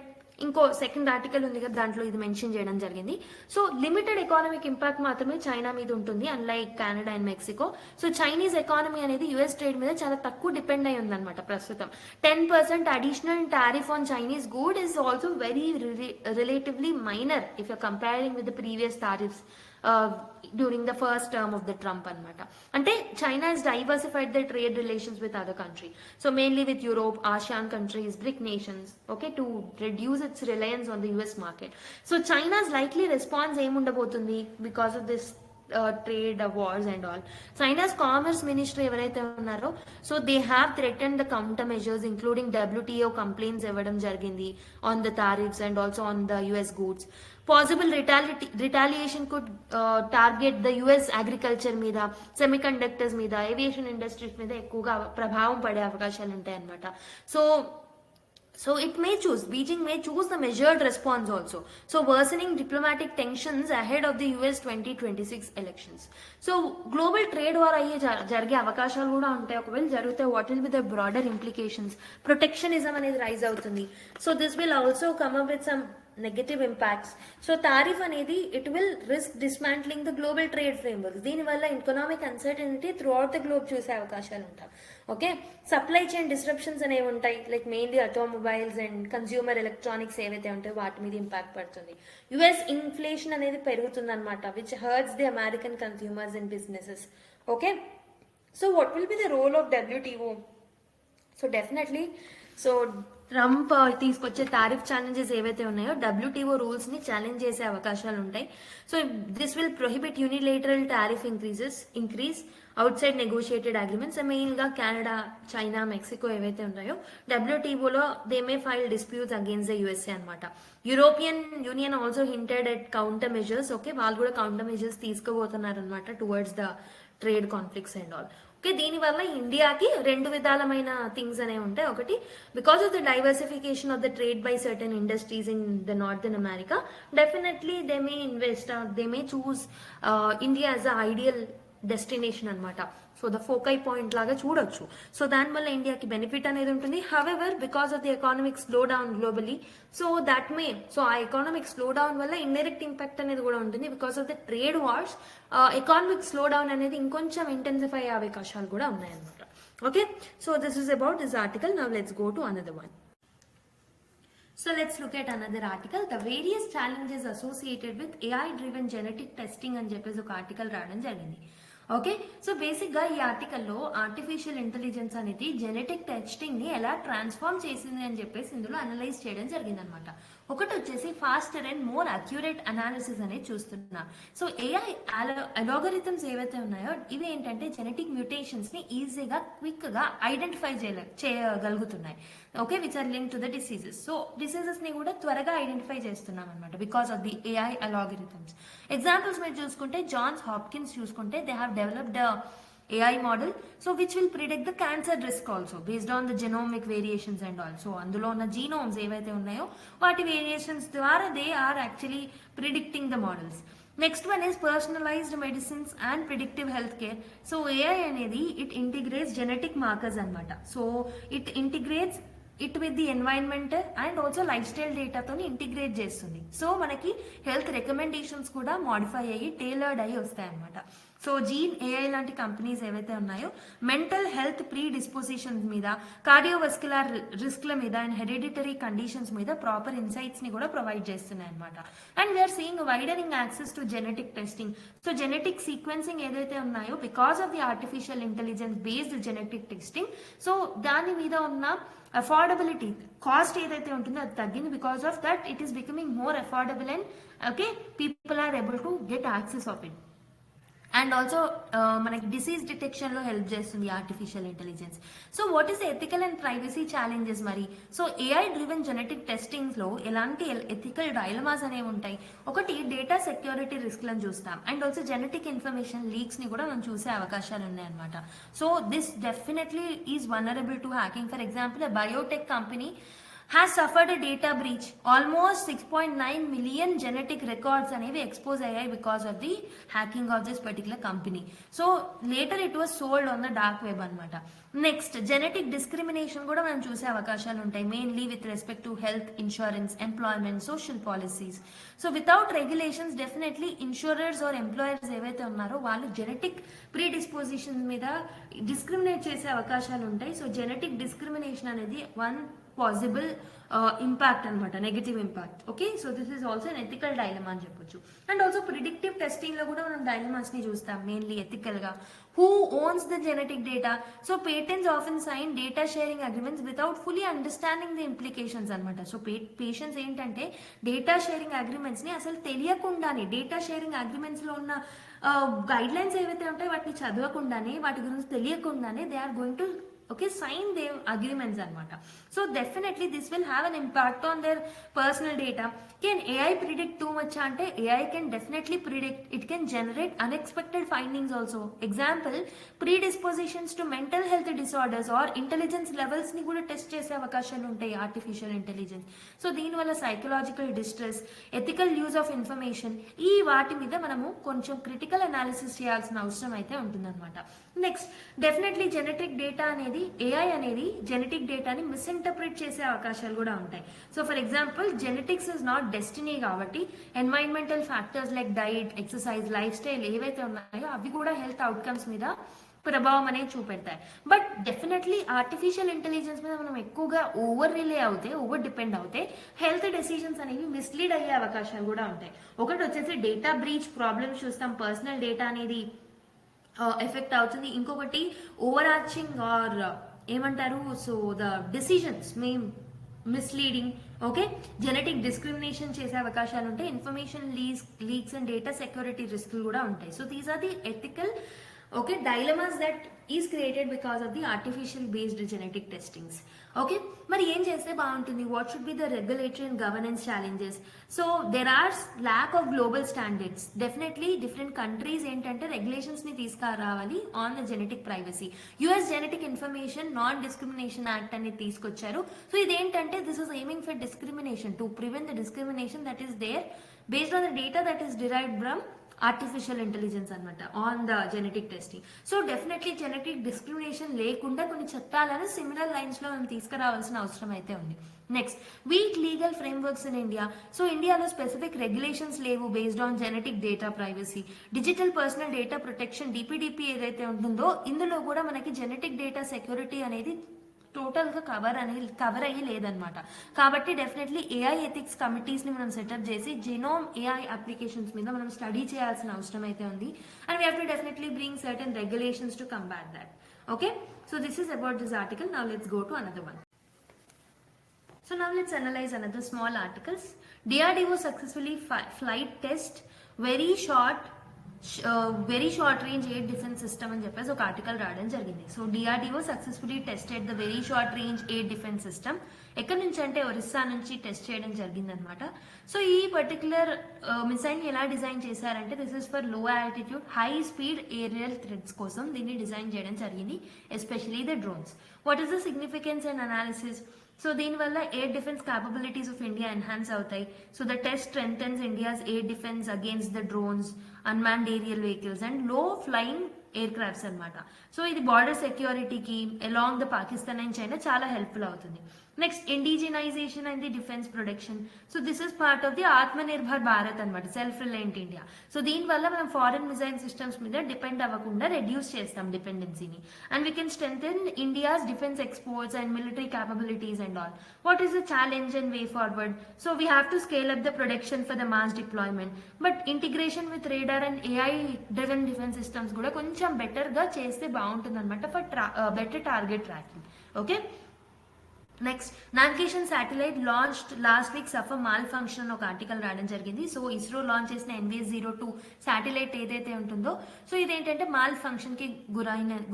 ఇంకో సెకండ్ ఆర్టికల్ ఉంది కదా, దాంట్లో ఇది మెన్షన్ చేయడం జరిగింది. సో లిమిటెడ్ ఎకానమిక్ ఇంపాక్ట్ మాత్రమే చైనా మీద ఉంటుంది, unlike Canada and Mexico. So Chinese economy అనేది యుఎస్ ట్రేడ్ మీద చాలా తక్కువ డిపెండ్ అయి ఉందన్నమాట ప్రస్తుతం. 10% additional tariff on Chinese good is also very relatively minor if you're comparing with the previous tariffs during the first term of the Trump అనమాట. అంటే China is diversified the trade relations with other country. So mainly with Europe, ASEAN countries, BRIC nations, okay, to reduce its reliance on the US market. So China's likely response ఏముండబోతుంది because of this trade wars and all? China's commerce minister ఎవరైతే ఉన్నారో, so they have threaten the counter measures including WTO complaints ఇవ్వడం జరిగింది on the tariffs and also on the US goods. Possible retaliation could target the US agriculture మీద, semiconductors మీద, aviation industries మీద ఎక్కువగా ప్రభావం పడే అవకాశాలు ఉంటాయి అన్నమాట. So it may choose, Beijing may choose the measured response also. So worsening diplomatic tensions ahead of the US 2026 elections. So global trade war అయ్యే జరిగే అవకాశాలు కూడా ఉంటాయి. ఒకవేళ జరిగితే what will be the broader implications? Protectionism అనేది rise అవుతుంది. So this will also come up with some negative impacts. So tariff అనేది it will risk dismantling the global trade framework. దీనివల్ల economic uncertainty throughout the globe చూసే అవకాశాలు ఉంటాయి. Okay, supply chain disruptions అనేవి ఉంటాయి, like mainly automobiles and consumer electronics ఏవైతే ఉంటాయో వాటి మీద ఇంపాక్ట్ పడుతుంది. యుఎస్ ఇన్ఫ్లేషన్ అనేది పెరుగుతుంది అనమాట, which hurts the American consumers and businesses. Okay, so what will be the role of WTO? So definitely, so Trump తీసుకొచ్చే టారిఫ్ ఛాలెంజెస్ ఏవైతే ఉన్నాయో WTO రూల్స్ ని ఛాలెంజ్ చేసే అవకాశాలు ఉంటాయి. So this will prohibit unilateral tariff increase outside negotiated agreements. Main గా Canada, China, Mexico ఏవైతే ఉన్నాయో WTO they may file disputes against the USA అనమాట. European Union also hinted at counter measures. Okay, వాళ్ళు కూడా counter measures తీసుకోబోతున్నారు అనమాట towards the trade conflicts and all. Okay, దీనివల్ల ఇండియాకి రెండు విధాలమైన థింగ్స్ అనేవి ఉంటాయి. ఒకటి, because of the diversification of the trade by certain industries in the northern America, definitely they may invest, they may choose India as a ideal destination అనమాట. So the foci point లాగా చూడొచ్చు. So దానివల్ల ఇండియాకి benefit అనేది ఉంటుంది. However because of the economic slow down globally, so that may, so ఆ economic slow down వల్ల indirect impact అనేది కూడా ఉంటుంది. Because of the trade wars economic slow down అనేది ఇంకొంచెం ఇంటెన్సిఫై అయ్యే అవకాశాలు కూడా ఉన్నాయన్నమాట. Okay, so this is about this article. Now let's go to another one. So let's look at another article, the various challenges associated with AI driven genetic testing అని చెప్పేసి ఒక article రావడం జరిగింది. ఓకే, సో బేసిక్ గా ఈ ఆర్టికల్లో artificial intelligence అనేది genetic testing ని ఎలా ట్రాన్స్ఫార్మ్ చేసింది అని చెప్పేసి ఇందులో అనలైజ్ చేయడం జరిగింది అనమాట. ఒకటి వచ్చేసి faster and more accurate analysis అనేది చూస్తున్నా. సో AI అలోగరిథమ్స్ ఏవైతే ఉన్నాయో ఇవి ఏంటంటే జెనెటిక్ మ్యూటేషన్స్ ని ఈజీగా క్విక్ గా ఐడెంటిఫై చేయగలుగుతున్నాయి. Okay, which are link to the diseases. So diseases ని కూడా త్వరగా ఐడెంటిఫై చేస్తున్నాం అనమాట because of the AI algorithms. Examples మీరు చూసుకుంటే జాన్స్ హాప్కిన్స్ చూసుకుంటే they have developed AI model, so which will predict the cancer risk also based on the genomic variations and all. So అందులో ఉన్న genomes ఏవైతే ఉన్నాయో వాటి variations ద్వారా they are actually predicting the models. Next one is personalized medicines and predictive healthcare. So AI అనేది it integrates genetic markers అన్నమాట. So it integrates it with the environment and also lifestyle data తోని integrate చేస్తుంది. So మనకి health recommendations కూడా modify అయ్యి tailored అయ్యి వస్తాయి అన్నమాట. సో జీన్ AI లాంటి కంపెనీస్ ఏవైతే ఉన్నాయో మెంటల్ హెల్త్ ప్రీ డిస్పోజిషన్స్ మీద, కార్డియోవస్కులర్ రిస్క్ల మీద అండ్ హెరిడిటరీ కండిషన్స్ మీద ప్రాపర్ ఇన్సైట్స్ ని కూడా ప్రొవైడ్ చేస్తున్నాయి అనమాట. And we are seeing widening access to genetic testing. So genetic sequencing ఏదైతే ఉన్నాయో because of the artificial intelligence based genetic testing, so దాని మీద ఉన్న అఫోర్డబిలిటీ కాస్ట్ ఏదైతే ఉంటుందో అది తగ్గింది. Because of that it is becoming more affordable and okay people are able to get access of it. And also మనకి disease డిటెక్షన్లో help చేస్తుంది artificial intelligence. So what is ethical and privacy challenges మరి? So AI driven genetic టెస్టింగ్స్లో ఎలాంటి ethical dilemmas అనేవి ఉంటాయి? ఒకటి, data security రిస్క్లను చూస్తాం, అండ్ ఆల్సో జెనెటిక్ ఇన్ఫర్మేషన్ లీక్స్ని కూడా మనం చూసే అవకాశాలు ఉన్నాయన్నమాట. So this definitely is vulnerable to hacking. For example, Biotech company has suffered a data breach. Almost 6.9 million genetic records అనేవి expose అయ్యాయి because of the hacking of this particular company. So later it was sold on the dark web అనమాట. Next, genetic discrimination కూడా మనం చూసే అవకాశాలు ఉంటాయి, mainly with respect to health insurance, employment, social policies. So without regulations definitely insurers or employers ఏవైతే ఉన్నారో వాళ్ళు genetic predisposition మీద డిస్క్రిమినేట్ చేసే అవకాశాలు ఉంటాయి. సో జెనెటిక్ డిస్క్రిమినేషన్ అనేది వన్ పాసిబుల్ ఇంపాక్ట్ అనమాట, negative impact. Okay, so this is also an ethical dilemma అని చెప్పొచ్చు. అండ్ ఆల్సో ప్రిడిక్టివ్ టెస్టింగ్ లో కూడా మనం డైలమాస్ ని చూస్తాం, మెయిన్లీ ఎథికల్ గా. Who owns the genetic data? So patients often sign data sharing agreements without fully understanding the implications అనమాట. So patients ఏంటంటే డేటా షేరింగ్ అగ్రిమెంట్స్ ని అసలు తెలియకుండానే, డేటా షేరింగ్ అగ్రిమెంట్స్ లో ఉన్న గైడ్ లైన్స్ ఏవైతే ఉంటాయో వాటిని చదవకుండానే, వాటి గురించి తెలియకుండానే they are going to sign their agreements anamata. So definitely this will have an impact on their personal data. Can AI predict too much ante? AI can definitely predict. It can generate unexpected findings also. Example, predispositions to mental health disorders or intelligence levels ni kuda test chese avakashalu untayi artificial intelligence. So దీని వల్ల psychological distress, ethical use of information, ఈ వాటి మీద మనము కొంచెం critical analysis చేయాల్సిన అవసరం అయితే ఉంటుందన్నమాట. నెక్స్ట్, డెఫినెట్లీ జెనెటిక్ డేటా అనేది, ఏఐ అనేది జెనెటిక్ డేటాని మిస్ఇంటర్ప్రిట్ చేసే అవకాశాలు కూడా ఉంటాయి. So for example, genetics is not destiny కాబట్టి environmental factors like diet, exercise, lifestyle ఏవైతే ఉన్నాయో అవి కూడా హెల్త్ అవుట్కమ్స్ మీద ప్రభావం అనేది చూపెడతాయి. బట్ డెఫినెట్లీ ఆర్టిఫిషియల్ ఇంటెలిజెన్స్ మీద మనం ఎక్కువగా ఓవర్ రిలే అవుతే, ఓవర్ డిపెండ్ అవుతే హెల్త్ డెసిషన్స్ అనేవి మిస్లీడ్ అయ్యే అవకాశాలు కూడా ఉంటాయి. ఒకటి వచ్చేసి డేటా బ్రీచ్ ప్రాబ్లమ్స్ చూస్తాం, పర్సనల్ డేటా అనేది ఎఫెక్ట్ అవుతుంది. ఇంకొకటి ఓవర్ ఆర్చింగ్ ఆర్ ఏమంటారు, సో ద డెసిషన్స్ మేము మిస్లీడింగ్. ఓకే, జెనెటిక్ డిస్క్రిమినేషన్ చేసే అవకాశాలు ఉంటాయి, information leaks and data security రిస్క్లు కూడా ఉంటాయి. So these are the ethical dilemmas that is created because of the artificial based genetic testings. Okay, మరి ఏం చేస్తే బాగుంటుంది? What should be the regulatory and governance challenges? So there are lack of global standards. Definitely different countries ఏంటంటే regulations ని తీసుకురావాలి on the genetic privacy. US genetic information non discrimination act అనేది తీసుకొచ్చారు. సో ఇదేంటంటే this is aiming for discrimination, to prevent the discrimination that is there based on the data that is derived from artificial intelligence అనమాట on the genetic testing. So definitely genetic discrimination లేకుండా కొన్ని చట్టాలను similar lines లో మనం తీసుకురావాల్సిన అవసరం అయితే ఉంది. Next, week legal frameworks in India. So ఇండియాలో స్పెసిఫిక్ రెగ్యులేషన్స్ లేవు based on genetic data privacy. Digital personal data protection DPDP ఏదైతే ఉంటుందో ఇందులో కూడా మనకి జెనెటిక్ డేటా సెక్యూరిటీ అనేది టోటల్ గా కవర్ అయ్యి లేదనమాట. కాబట్టి డెఫినెట్లీ ఏఐ ఎథిక్స్ కమిటీస్ ని మనం సెటప్ చేసి జీనోమ్ ఏఐ అప్లికేషన్స్ మీద మనం స్టడీ చేయాల్సిన అవసరం అయితే ఉంది. And we have to definitely bring certain regulations to combat that. Okay, so this is about this article. Now let's go to another one. So now let's analyze another small articles. DRDO successfully flight test very short range air defense system అని చెప్పేసి ఒక article రావడం జరిగింది. So DRDO successfully tested the very short range air defence system. ఎక్కడి నుంచి అంటే ఒరిస్సా నుంచి test చేయడం జరిగింది అనమాట. సో ఈ పర్టికులర్ మిసైల్ ఎలా డిజైన్ చేశారంటే this is for low altitude high speed aerial threats కోసం దీన్ని డిజైన్ చేయడం జరిగింది, especially the drones. What is the significance and analysis? So దీనివల్ల air defence capabilities of India enhance అవుతాయి. So the test strengthens India's air defence against the drones, unmanned aerial vehicles and low flying aircrafts అనమాట. So ఇది border సెక్యూరిటీకి along the Pakistan and China చాలా helpful అవుతుంది. Next, indigenisation and the defence production. So this is part of the Atmanirbhar Bharat అనమాట, self reliant India. So దీనివల్ల మనం foreign missile systems మీద depend అవ్వకుండా రెడ్యూస్ చేస్తాం డిపెండెన్సీని. And we can strengthen India's defence exports and military capabilities and all. What is the challenge and way forward? So we have to scale up the production for the mass deployment. But integration with radar and AI driven defence systems కూడా కొంచెం better గా చేస్తే బాగుంటుంది అనమాట for better target tracking. Okay, next navigation satellite launched last week suffer mall function అని ఒక article రావడం జరిగింది. సో ఇస్రో లాంచ్ చేసిన NVS-02 శాటిలైట్ ఏదైతే ఉంటుందో సో ఇదేంటంటే మాల్ ఫంక్షన్ కి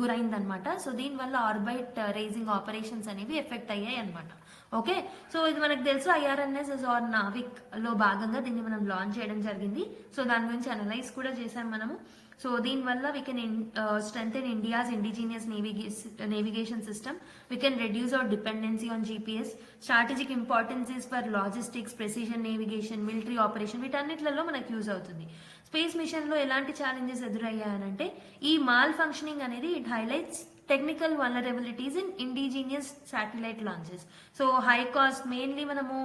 గురైందనమాట. సో దీనివల్ల ఆర్బైట్ రేజింగ్ ఆపరేషన్స్ అనేవి ఎఫెక్ట్ అయ్యాయి అనమాట. ఓకే, సో ఇది మనకు తెలుసు IRNS ఆర్ నావిక్ లో భాగంగా దీన్ని మనం లాంచ్ చేయడం జరిగింది. సో దాని గురించి అనలైజ్ కూడా చేసాం మనము. సో దీనివల్ల we can strengthen India's indigenous navigation system. We can reduce our dependency on GPS. Strategic importance is for logistics, precision navigation, military operation. వీటన్నిట్లలో మనకు యూజ్ అవుతుంది. స్పేస్ మిషన్ లో ఎలాంటి ఛాలెంజెస్ ఎదురయ్యాయనంటే ఈ మాల్ ఫంక్షనింగ్ అనేది it highlights technical vulnerabilities in indigenous satellite launches. So high cost mainly మనము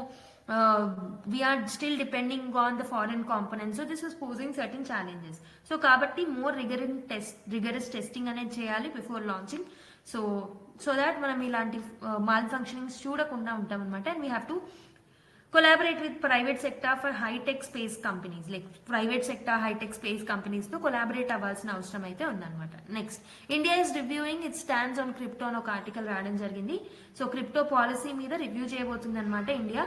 we are still depending on the foreign components, so this is posing certain challenges. So kabatti more rigorous testing అనేది చేయాలి before launching, so that మనం ఇలాంటి malfunctionings చూడకుండా ఉంటాం అనమాట. And we have to collaborate with private sector for high-tech space companies, like private sector high-tech space companies తో collaborate అవ్వాల్సిన అవసరం అయితే ఉందన్నమాట. Next India is reviewing it stands on crypto అని ఒక ఆర్టికల్ రావడం జరిగింది. సో క్రిప్టో పాలసీ మీద రివ్యూ చేయబోతుంది అనమాట India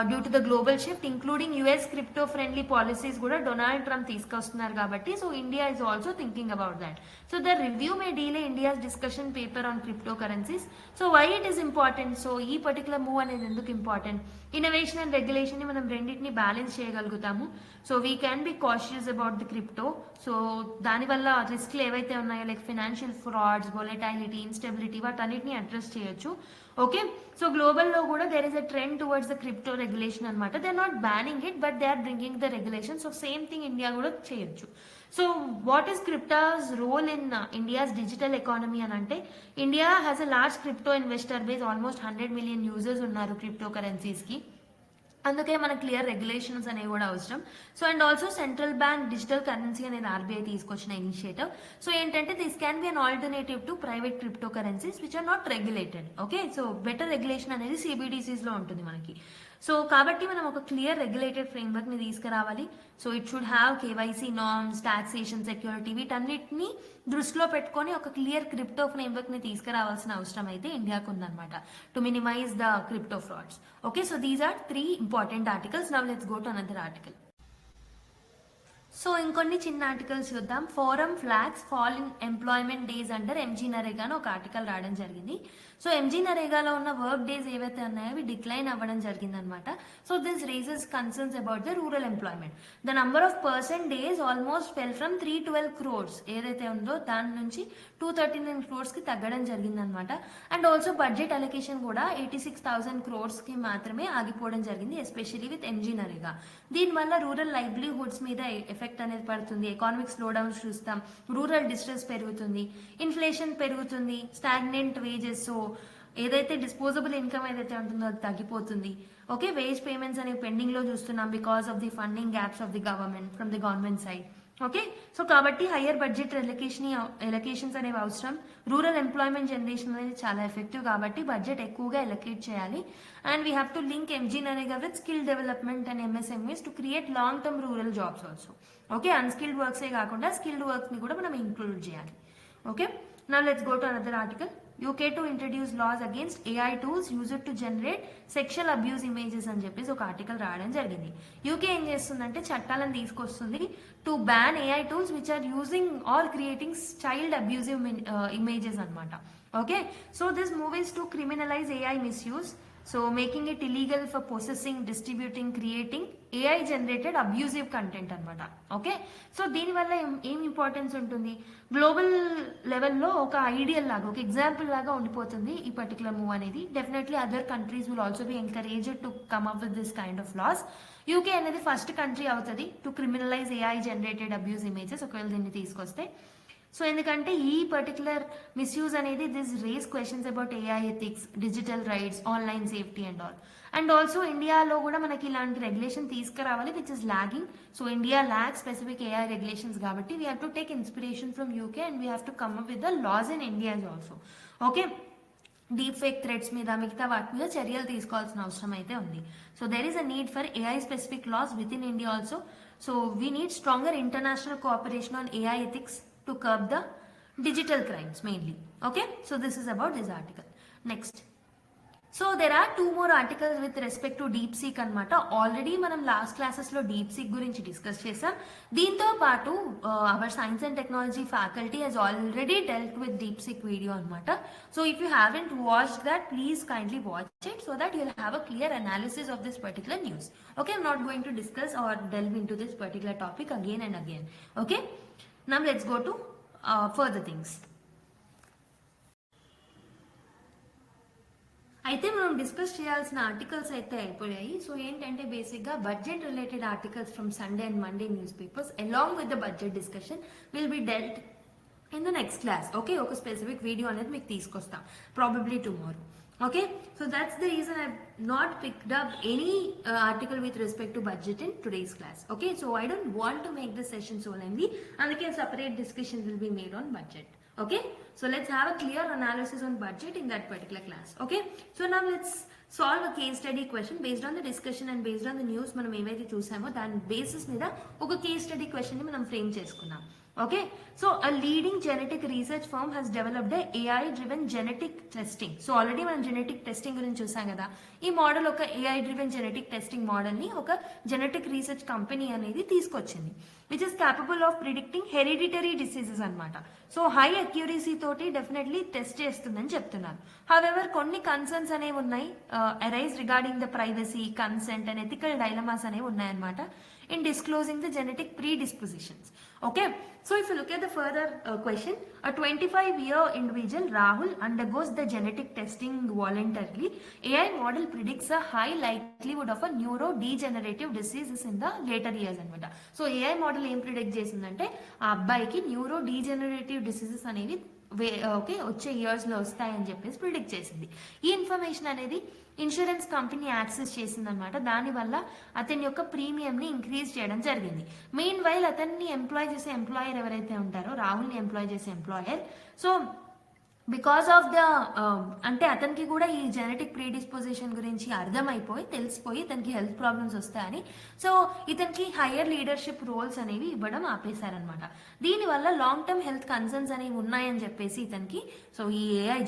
due to the global shift, including US crypto friendly policies కూడా డొనాల్డ్ ట్రంప్ తీసుకొస్తున్నారు కాబట్టి so India is also thinking about that. So the review may delay India's discussion paper on crypto currencies. So why it is important, so ఈ particular move అనేది ఎందుకు important, innovation and regulation ని మనం రెండింటిని balance చేయగలుగుతాము. So we can be cautious about the crypto. So దానివల్ల రిస్క్లు ఏవైతే ఉన్నాయో like financial frauds, volatility, instability వాటన్నిటిని అడ్రస్ చేయొచ్చు. ఓకే, సో గ్లోబల్ లో కూడా there is a trend towards the crypto regulation అనమాట. They are not banning it but they are bringing the regulation. So same thing India కూడా చేయొచ్చు. So what is crypto's role in India's digital economy అని అంటే India has a large crypto investor base, almost 100 million users ఉన్నారు crypto currencies కి. అందుకే మన clear regulations అనేవి కూడా అవసరం. So and also central bank digital currency అనేది RBI తీసుకొచ్చిన ఇనిషియేటివ్. సో ఏంటంటే this can be an alternative to private crypto currencies which are not regulated. Okay, so better regulation అనేది CBDCs లో ఉంటుంది మనకి. సో కాబట్టి మనం ఒక క్లియర్ రెగ్యులేటెడ్ ఫ్రేమ్వర్క్ ని తీసుకురావాలి. So it should have KYC norms, taxation, security వీటన్నిటిని దృష్టిలో పెట్టుకొని ఒక క్లియర్ క్రిప్టో ఫ్రేమ్వర్క్ ని తీసుకురావాల్సిన అవసరం అయితే ఇండియాకు ఉందన్నమాట to minimise the crypto frauds. Okay, so these are 3 important articles. Now let's go to another article. So ఇంకొన్ని చిన్న ఆర్టికల్స్ చూద్దాం. Forum flags fall in employment days under MG NREGA అని ఒక ఆర్టికల్ రావడం జరిగింది. సో MG నరేగాలో ఉన్న వర్క్ డేస్ ఏవైతే ఉన్నాయో అవి డిక్లైన్ అవ్వడం జరిగింది అనమాట. So this raises concerns about the rural employment. The number of person days almost fell from 312 crores ఏదైతే ఉందో దాని నుంచి 239 crores కి తగ్గడం జరిగింది అనమాట. అండ్ ఆల్సో బడ్జెట్ అలొకేషన్ కూడా 86,000 crores కి మాత్రమే ఆగిపోవడం జరిగింది, ఎస్పెషల్లీ విత్ MG నరేగా. దీనివల్ల రూరల్ లైవ్లీహుడ్స్ మీద ఎఫెక్ట్ అనేది పడుతుంది, ఎకానమిక్ స్లో డౌన్ చూస్తాం, రూరల్ డిస్ట్రెస్ పెరుగుతుంది, ఇన్ఫ్లేషన్ పెరుగుతుంది, స్టాగ్నెంట్ వేజెస్, సో ఏదైతే డిస్పోజబుల్ ఇన్కమ్ ఏదైతే ఉంటుందో అది తగ్గిపోతుంది. ఓకే, వేజ్ పేమెంట్స్ అనేవి పెండింగ్ లో చూస్తున్నాం because of the funding gaps of the government from the government side. Okay, so కాబట్టి హయ్యర్ బడ్జెట్ ఎలకేషన్స్ అనేవి అవసరం. రూరల్ ఎంప్లాయ్మెంట్ జనరేషన్ అనేది చాలా ఎఫెక్టివ్ కాబట్టి బడ్జెట్ ఎక్కువగా ఎలకేట్ చేయాలి. And we have to link MG NREGA with skill development and MSMEs to create long term rural jobs also. Okay, unskilled వర్క్సే కాకుండా స్కిల్డ్ వర్క్స్ ని కూడా మనం ఇంక్లూడ్ చేయాలి. Okay, now let's go to another article. UK to introduce laws against AI tools used to generate sexual abuse images అని చెప్పేసి ఒక article రావడం జరిగింది. UK ఏం చేస్తుందంటే చట్టాలను తీసుకొస్తుంది to ban AI tools which are using or creating child abusive images అనమాట. Okay, so this move is to criminalize AI misuse, so making it illegal for possessing, distributing, creating AI generated abusive content అనమాట. Okay, so దీనివల్ల ఏం importance ఉంటుంది, global లెవెల్లో ఒక ideal లాగా ఒక example లాగా ఉండిపోతుంది ఈ పర్టికులర్ మూవ్ అనేది. Definitely other countries will also be encouraged to come up with this kind of laws. UK అనేది ఫస్ట్ కంట్రీ అవుతుంది to criminalise AI generated abuse images ఒకవేళ దీన్ని తీసుకొస్తే. సో ఎందుకంటే ఈ పర్టికులర్ మిస్యూజ్ అనేది this raise questions about AI ethics, digital rights, online safety and all. And also ఇండియాలో కూడా మనకి ఇలాంటి రెగ్యులేషన్ తీసుకురావాలి which is lagging. So India lack specific AI regulations కాబట్టి we have to take inspiration from UK and we have to come up with the laws in India also. Okay, deepfake threats మీద మిగతా వాటి మీద చర్యలు తీసుకోవాల్సిన అవసరం అయితే ఉంది. So there is a need for AI specific laws within India also. So we need stronger international cooperation on AI ethics to curb the digital crimes mainly. Okay, so this is about this article. Next, so there are 2 more articles with respect to DeepSeek అనమాట. Already మనం last క్లాసెస్లో DeepSeek గురించి discuss చేసాం. దీంతో పాటు our science and technology faculty has already dealt with DeepSeek video అనమాట. So if you haven't watched that, please kindly watch it so that you'll have a clear analysis of this particular news. Okay, I'm not going to discuss or delve into this particular topic again and again. Okay, now let's go to further things. అయితే మనం discuss చేయాల్సిన articles అయితే అయిపోయాయి. So ఏంటంటే బేసిక్గా budget related articles from Sunday and Monday news papers along with the budget discussion will be dwelt in the next class. Okay, ఒక specific video అనేది మీకు తీసుకొస్తాం probably tomorrow. Okay, so that's the reason I've not picked up any article with respect to budget in today's class. Okay, so I don't want to make this session so lengthy, and again separate discussion will be made on budget. Okay, so let's have a clear analysis on budget in that particular class. Okay, so now let's solve a case study question based on the discussion and based on the news మనం ఏవైతే చూసామో దాని basis మీద ఒక case study question ని మనం frame చేసుకున్నాం. Okay, so a leading genetic research firm has developed a AI driven genetic testing. So already మనం genetic testing గురించి చూసాం కదా. ఈ మోడల్ ఒక AI driven genetic testing model ని ఒక జెనెటిక్ రీసెర్చ్ కంపెనీ అనేది తీసుకొచ్చింది, which is capable of predicting hereditary diseases అన్నమాట. సో హై అక్యూరసీ తోటి డెఫినెట్లీ టెస్ట్ చేస్తుందని చెప్తున్నారు. హవెవర్ కొన్ని కన్సర్న్స్ అనేవి ఉన్నాయి, arise regarding the privacy, consent and ethical dilemmas అనేవి ఉన్నాయన్నమాట in disclosing the genetic predispositions. Okay, so if you look at the further question, a 25-year individual Rahul undergoes the genetic testing voluntarily. AI model predicts a high likelihood of a neurodegenerative diseases in the later years anamata. So AI model em predict chesindante aa abbayiki neurodegenerative diseases అనేవి okay వచ్చే ఇయర్స్లో వస్తాయని చెప్పేసి predict చేసింది. ఈ information అనేది insurance company access చేసిందనమాట. దానివల్ల అతని యొక్క ప్రీమియంని ఇంక్రీజ్ చేయడం జరిగింది. మెయిన్ వైల్ అతన్ని ఎంప్లాయ్ చేసే ఎంప్లాయర్ ఎవరైతే ఉంటారో, రాహుల్ని ఎంప్లాయ్ చేసే employer, so because of the అంటే అతనికి కూడా ఈ జెనెటిక్ ప్రీడిస్పోజిషన్ గురించి అర్థమైపోయి తెలిసిపోయి ఇతనికి హెల్త్ ప్రాబ్లమ్స్ వస్తాయని సో ఇతనికి హయ్యర్ లీడర్షిప్ రోల్స్ అనేవి ఇవ్వడం ఆపేశారనమాట. దీనివల్ల లాంగ్ టర్మ్ హెల్త్ కన్సర్న్స్ అనేవి ఉన్నాయని చెప్పేసి ఇతనికి సో ఈ ఏఐ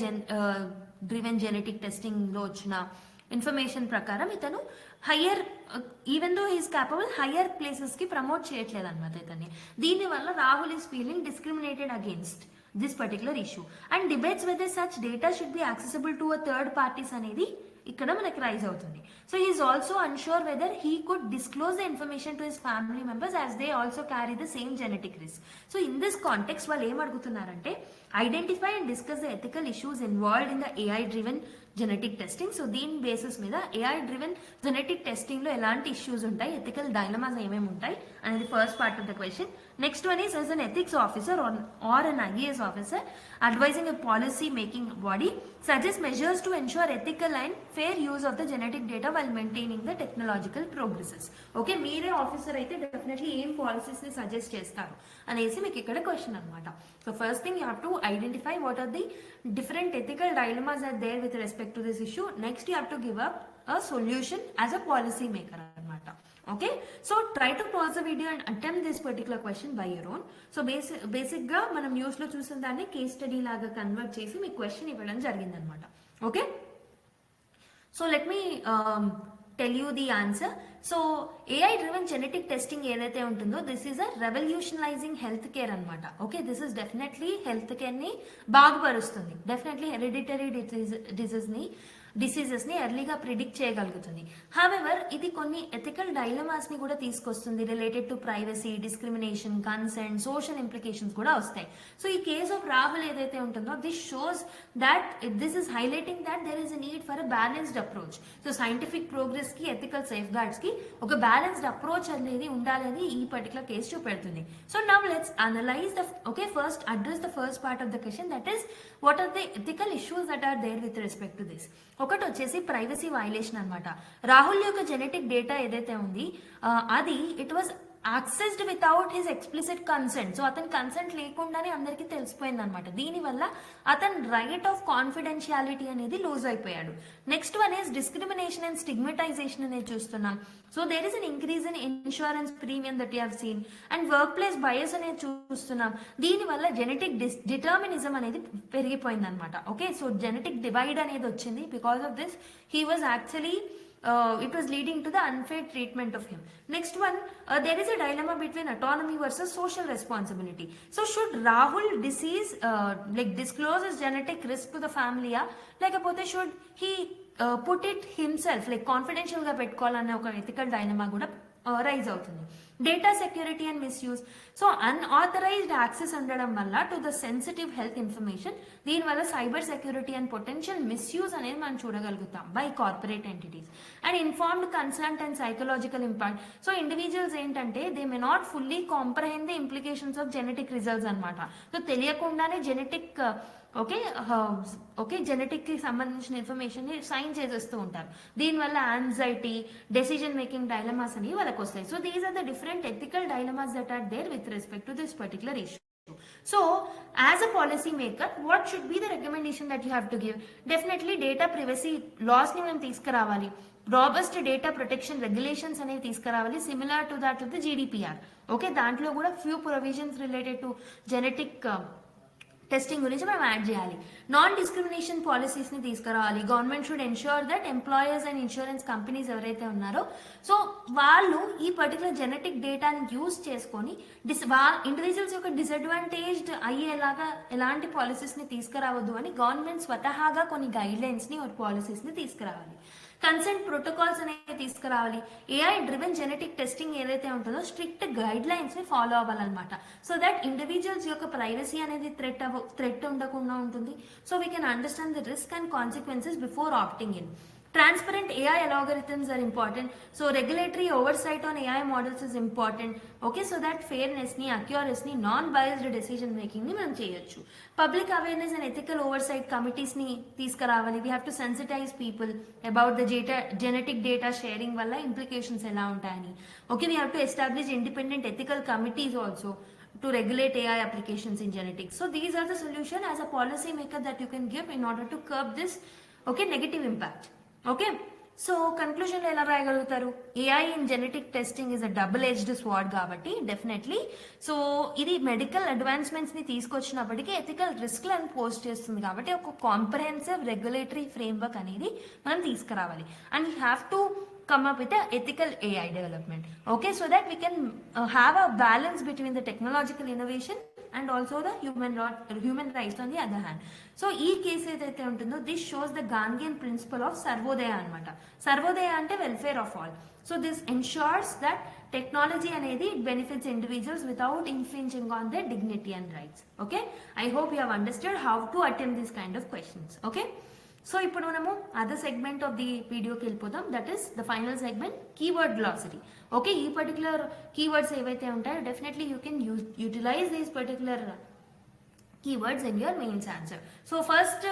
డ్రివెన్ జెనెటిక్ టెస్టింగ్లో వచ్చిన ఇన్ఫర్మేషన్ ప్రకారం ఇతను higher even though is capable higher ప్లేసెస్కి ప్రమోట్ చేయట్లేదు అనమాట ఇతన్ని. దీనివల్ల Rahul is feeling discriminated against this particular issue and debates whether such data should be accessible to a third parties అనేది ఇక్కడ మనకి రైజ్ అవుతుంది. So he is also unsure whether he could disclose the information to his family members as they also carry the same genetic risk. So in this context వాళ్ళు ఏం అడుగుతున్నారంటే identify and discuss the ethical issues involved in the AI driven genetic testing. So దీని బేసిస్ మీద AI driven genetic టెస్టింగ్లో ఎలాంటి issues ఉంటాయి, ethical dilemmas ఏమేమి ఉంటాయి అనేది first part of the question. Next one is as an ethics officer or an IAS officer advising a policy making body suggest measures to ensure ethical and fair use of the genetic data while maintaining the technological progresses. Okay, మీరే officer అయితే definitely ఏం policies ని suggest చేస్తారు అనేసి మీకు ఇక్కడ question అనమాట. So first thing you have to identify what are the different ethical dilemmas are there with respect to this issue. Next you have to give up a solution as a policy maker anamata. Okay, so try to pause the video and attempt this particular question by your own. So basic ga manam news lo chusin danni case study laga convert chesi mee question ivvadam jarigindi anamata. Okay, so let me tell you the answer. So AI driven genetic testing ఏదైతే ఉంటుందో this is a revolutionalising healthcare అనమాట. Okay, this is definitely health కేర్ని బాగుపరుస్తుంది. Definitely hereditary డిసీజెస్ని ఎర్లీగా predict చేయగలుగుతుంది. However ఇది కొన్ని ఎథికల్ డైలమాస్ని కూడా తీసుకొస్తుంది related to privacy, discrimination, consent, social implications కూడా వస్తాయి. సో ఈ కేస్ ఆఫ్ రాహుల్ ఏదైతే ఉంటుందో this shows that this is highlighting that there is a need for a balanced approach. So scientific ప్రోగ్రెస్కి, ఎథికల్ సేఫ్ గార్డ్స్కి ఒక బ్యాలెన్స్డ్ అప్రోచ్ అనేది ఉండాలని ఈ పర్టికులర్ కేసు చూపెడుతుంది. So now let's analyse the first address the first part of the question, that is what are the ethical issues that are there with respect to this. ఒకటి వచ్చేసి privacy violation అనమాట. రాహుల్ యొక్క genetic data ఏదైతే ఉంది అది it was accessed without his explicit consent. So అతని consent లేకుండానే అందరికీ తెలిసిపోయింది అనమాట. దీనివల్ల అతని రైట్ ఆఫ్ కాన్ఫిడెన్షియాలిటీ అనేది లూజ్ అయిపోయాడు. Next one is discrimination and stigmatisation అనేది చూస్తున్నాం. So there is an increase in insurance premium that you have seen and workplace bias అనేది చూస్తున్నాం. దీనివల్ల జెనెటిక్ డిటర్మినిజం అనేది పెరిగిపోయింది అనమాట. ఓకే, సో జెనెటిక్ డివైడ్ అనేది వచ్చింది. Because of this he was actually it was leading to the unfair treatment of him. Next one, there is a dilemma between autonomy versus social responsibility. So should Rahul disease like disclose his genetic risk to the family, లేకపోతే should he put it himself like confidential గా పెట్టుకోవాలనే ఒక ethical dilemma కూడా raise అవుతుంది. Data security and misuse. So unauthorised access ఉండడం వల్ల to the sensitive health information, దీనివల్ల cyber security and potential misuse అనేది మనం చూడగలుగుతాం by corporate entities. And informed consent and psychological impact. So individuals ఏంటంటే they may not fully comprehend the implications of genetic results అనమాట. So తెలియకుండానే genetic genetic కి సంబంధించిన information ని సైన్ చేసేస్తూ ఉంటారు. దీనివల్ల యాంగ్జైటీ, డెసిజన్ మేకింగ్ డైలమాస్ అనేవి వాళ్ళకి వస్తాయి. So these are the different ethical dilemmas that are there with respect to this particular issue. So as a policy maker, what should be the recommendation that you have to give? Definitely data privacy laws ni మనం తీసుకురావాలి. Robust data protection regulations అనేవి తీసుకురావాలి, similar to that of the GDPR. Okay, దాంట్లో కూడా few provisions related to genetic testing గురించి మనం add చేయాలి. Non discrimination policies ని తీసుకురావాలి. Government should ensure that employers and insurance companies ఎవరైతే ఉన్నారో సో వాళ్ళు ఈ పర్టికులర్ జెనెటిక్ డేటాని యూజ్ చేసుకొని ఇండివిజువల్స్ యొక్క డిసడ్వాంటేజ్డ్ అయ్యేలాగా ఎలాంటి పాలసీస్ ని తీసుకురావద్దు అని గవర్నమెంట్ స్వతహాగా కొన్ని గైడ్ లైన్స్ ని పాలసీస్ ని తీసుకురావాలి. కన్సెంట్ ప్రోటోకాల్స్ అనేవి తీసుకురావాలి. AI డ్రివెన్ జెనెటిక్ టెస్టింగ్ ఏదైతే ఉంటుందో స్ట్రిక్ట్ గైడ్ లైన్స్ ని ఫాలో అవ్వాలన్నమాట. సో దట్ ఇండివిజువల్స్ యొక్క ప్రైవసీ అనేది థ్రెట్ ఉండకుండా ఉంటుంది. So we can understand the risk and consequences before opting in. Transparent AI algorithms are important. So regulatory oversight on AI models is important. Okay, so that fairness ni, accuracy, non-biased decision making ni మనం చేయొచ్చు. Public awareness and ethical oversight committees ni తీసుకురావాలి. We have to sensitize people about the genetic data sharing వల్ల implications ఎలా ఉంటాయని. Okay, we have to establish independent ethical committees also to regulate AI applications in genetics. So these are the solution as a policy maker that you can give in order to curb this negative impact. Okay, so conclusion ఎలా రాయగలుగుతారు? AI in genetic testing is a double edged sword కాబట్టి definitely so ఇది medical advancements ని తీసుకొచ్చినప్పటికీ ethical రిస్క్లను post చేస్తుంది కాబట్టి ఒక comprehensive regulatory framework అనేది మనం తీసుకురావాలి. And we have to come up with a ethical AI development. Okay, so that we can have a balance between the technological innovation and also the human rights on the other hand. So ee case edaithe untundo this shows the Gandhian principle of sarvodaya anamata. Sarvodaya ante welfare of all. So this ensures that technology anedi it benefits individuals without infringing on their dignity and rights. Okay, I hope you have understood how to attempt this kind of questions. Okay, so ఇప్పుడు మనము other segment of the వీడియోకి వెళ్ళిపోదాం. That is the final segment, keyword glossary. Okay, ఈ particular keywords ఏవైతే ఉంటాయో definitely you can utilise these particular keywords in your mains answer. So first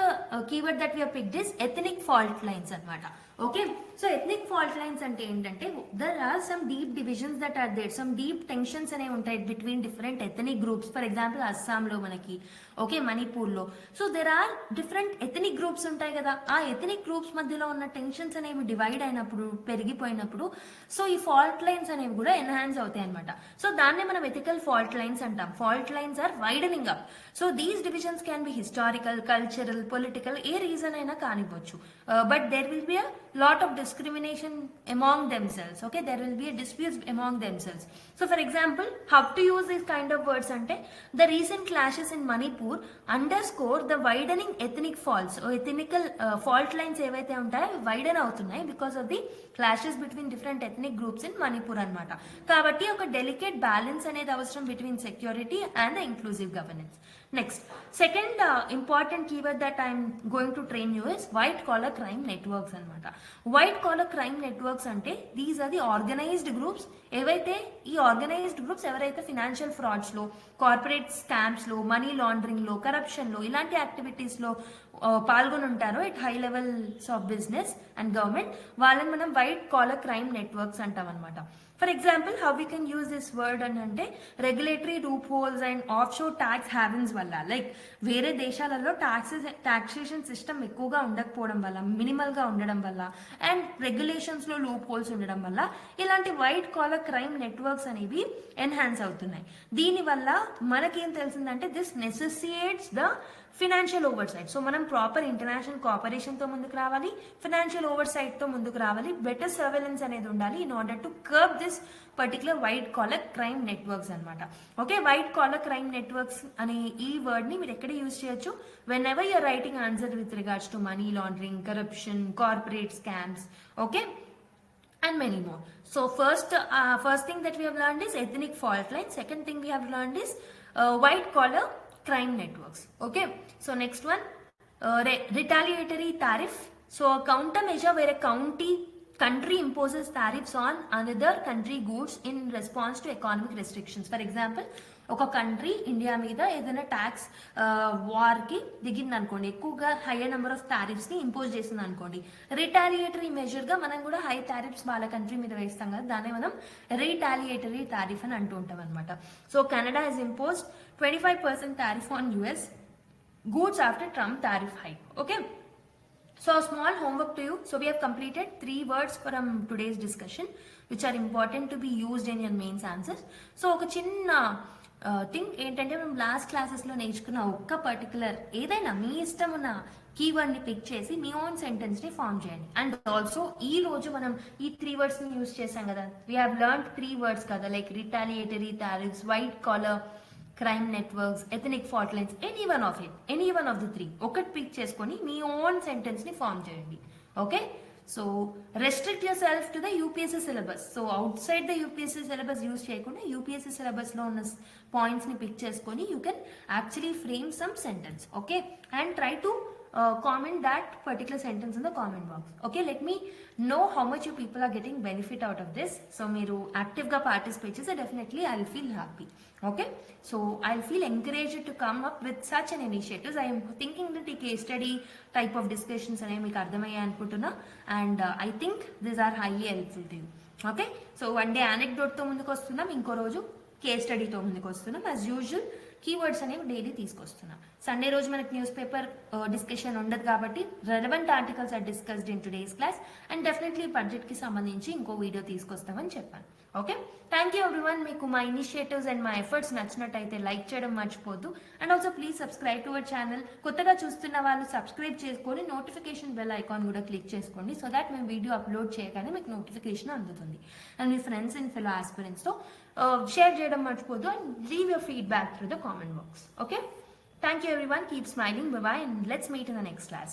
keyword that we have picked is ethnic fault lines anamata. Okay, so ethnic fault lines ante entante there are some deep divisions that are there, some deep tensions ane untai between different ethnic groups. For example, Assam lo manaki, okay, Manipur lo, so there are different ethnic groups untai kada. Aa ethnic groups madhyalo unna tensions anevi divide ayinappudu perigipoyinappudu so ee fault lines anevi kuda enhance avutayi anamata. So danne manam ethical fault lines antam. Fault lines are widening up. So these divisions can be historical, cultural, political, A reason అయినా కానివ్వచ్చు. But there will be a lot of discrimination among themselves. Okay, there will be a disputes among themselves. So for example, how to use this kind of words ante the recent clashes in Manipur underscore the widening ethnic faults or ethnical fault lines ఏవైతే ఉంటాయో widen అవుతున్నాయి because of the clashes between different ethnic groups in Manipur అన్నమాట. కాబట్టి ఒక delicate balance అనేది అవసరం between security and the inclusive governance. Next, second important keyword that I am going to train you is white collar crime networks anamata. White collar crime networks ante these are the organized groups. ఏవైతే ఈ organised groups ఎవరైతే financial frauds లో, corporate scams లో, money laundering లో, corruption లో ఇలాంటి activities లో పాల్గొని ఉంటారో at high levels of business and government, వాళ్ళని మనం వైట్ కాలర్ క్రైమ్ నెట్వర్క్స్ అంటాం అనమాట. For example how we can use this word అని అంటే regulatory loopholes and offshore tax havens వల్ల, లైక్ వేరే దేశాలలో టాక్సేషన్ సిస్టమ్ ఎక్కువగా ఉండకపోవడం వల్ల, మినిమల్గా ఉండడం వల్ల, అండ్ రెగ్యులేషన్స్లో లూప్ హోల్స్ ఉండడం వల్ల ఇలాంటి వైట్ కాలర్ క్రైమ్ నెట్వర్క్స్ అనేవి ఎన్హాన్స్ అవుతున్నాయి. దీనివల్ల మనకేం తెలిసిందంటే this necessitates the financial oversight. So మనం ప్రాపర్ ఇంటర్నేషనల్ కోఆపరేషన్తో ముందుకు రావాలి, ఫినాన్షియల్ ఓవర్ సైట్తో ముందుకు రావాలి, బెటర్ సర్వేలెన్స్ అనేది ఉండాలి in order to curb this particular white collar crime networks అనమాట. Okay, white collar crime networks అనే ఈ వర్డ్ని మీరు ఎక్కడ యూజ్ చేయొచ్చు? Whenever you're writing answer with regards to money laundering, corruption, corporate scams, okay, and many more. So first thing that we have learned is ethnic fault line. Second thing we have learned is white collar crime networks. Okay, so next one, retaliatory tariff. So a countermeasure where a country imposes tariffs on another country goods in response to economic restrictions. For example, ఒక country India మీద ఏదైనా tax వార్కి దిగింది అనుకోండి, ఎక్కువగా hire number of టారిఫ్స్ని impose చేసింది అనుకోండి, retaliatory మెజర్గా మనం కూడా హై టారిఫ్స్ వాళ్ళ కంట్రీ మీద వేస్తాం కదా, దాన్ని మనం రిటాలియేటరీ టారిఫ్ అని అంటూ ఉంటాం అనమాట. So Canada has impose 25% tariff on US goods after Trump tariff hike. Okay, so a small homework to you. So we have completed 3 words from today's discussion which are important to be used in your mains answers. So ఒక చిన్న thing ఏంటంటే, మనం last క్లాసెస్లో నేర్చుకున్న ఒక్క particular ఏదైనా మీ ఇష్టం ఉన్న కీవర్డ్ని పిక్ చేసి మీ ఓన్ సెంటెన్స్ని ఫామ్ చేయండి. అండ్ ఆల్సో ఈ రోజు మనం ఈ 3 వర్డ్స్ని యూజ్ చేసాం కదా, వీ హ్యావ్ లెర్న్ 3 వర్డ్స్ కదా, like retaliatory tariffs, white collar crime networks, ethnic fault lines, any one of the 3 ఒకటి పిక్ చేసుకొని మీ ఓన్ సెంటెన్స్ని ఫామ్ చేయండి. Okay, so restrict your self to the UPSC syllabus. So out side the UPSC syllabus use చేయకుండా UPSC సిలబస్లో ఉన్న పాయింట్స్ని pick చేసుకొని you can actually frame some sentence. Okay, and try to comment that particular sentence in the comment box. Okay, let me know how much you people are getting benefit out of this. So మీరు యాక్టివ్గా participate చేస్తే definitely I will feel happy. Okay, so I'll feel encouraged to come up with such an initiatives. I am thinking that ఈ case study type of discussions అనేవి మీకు అర్థమయ్యాయి అనుకుంటున్నా, and I think these are highly helpful to you. Okay, so one day anecdote తో ముందుకు వస్తున్నాం, ఇంకో రోజు case స్టడీతో ముందుకు వస్తున్నాం. యాజ్ యూజువల్ కీవర్డ్స్ అనేవి డైలీ తీసుకొస్తున్నాం. సండే రోజు మనకి న్యూస్ పేపర్ డిస్కషన్ ఉండదు కాబట్టి relevant articles are discussed in today's class, and definitely బడ్జెట్కి సంబంధించి ఇంకో వీడియో తీసుకొస్తామని చెప్పాను. Okay, thank you everyone. మీకు మా ఇనిషియేటివ్స్ అండ్ మా ఎఫర్ట్స్ నచ్చినట్టయితే లైక్ చేయడం మర్చిపోద్దు, and also please subscribe to our channel. కొత్తగా చూస్తున్న వాళ్ళు సబ్స్క్రైబ్ చేసుకొని నోటిఫికేషన్ బెల్ ఐకాన్ కూడా క్లిక్ చేసుకోండి, సో దాట్ మేము వీడియో అప్లోడ్ చేయగానే మీకు నోటిఫికేషన్ అందుతుంది. అండ్ మీ ఫ్రెండ్స్ అండ్ ఫెలో ఆస్పిరెంట్స్తో షేర్ చేయడం మర్చిపోద్దు, and leave your feedback through the comment box. Okay, thank you everyone, keep smiling, bye bye, and let's meet in the next class.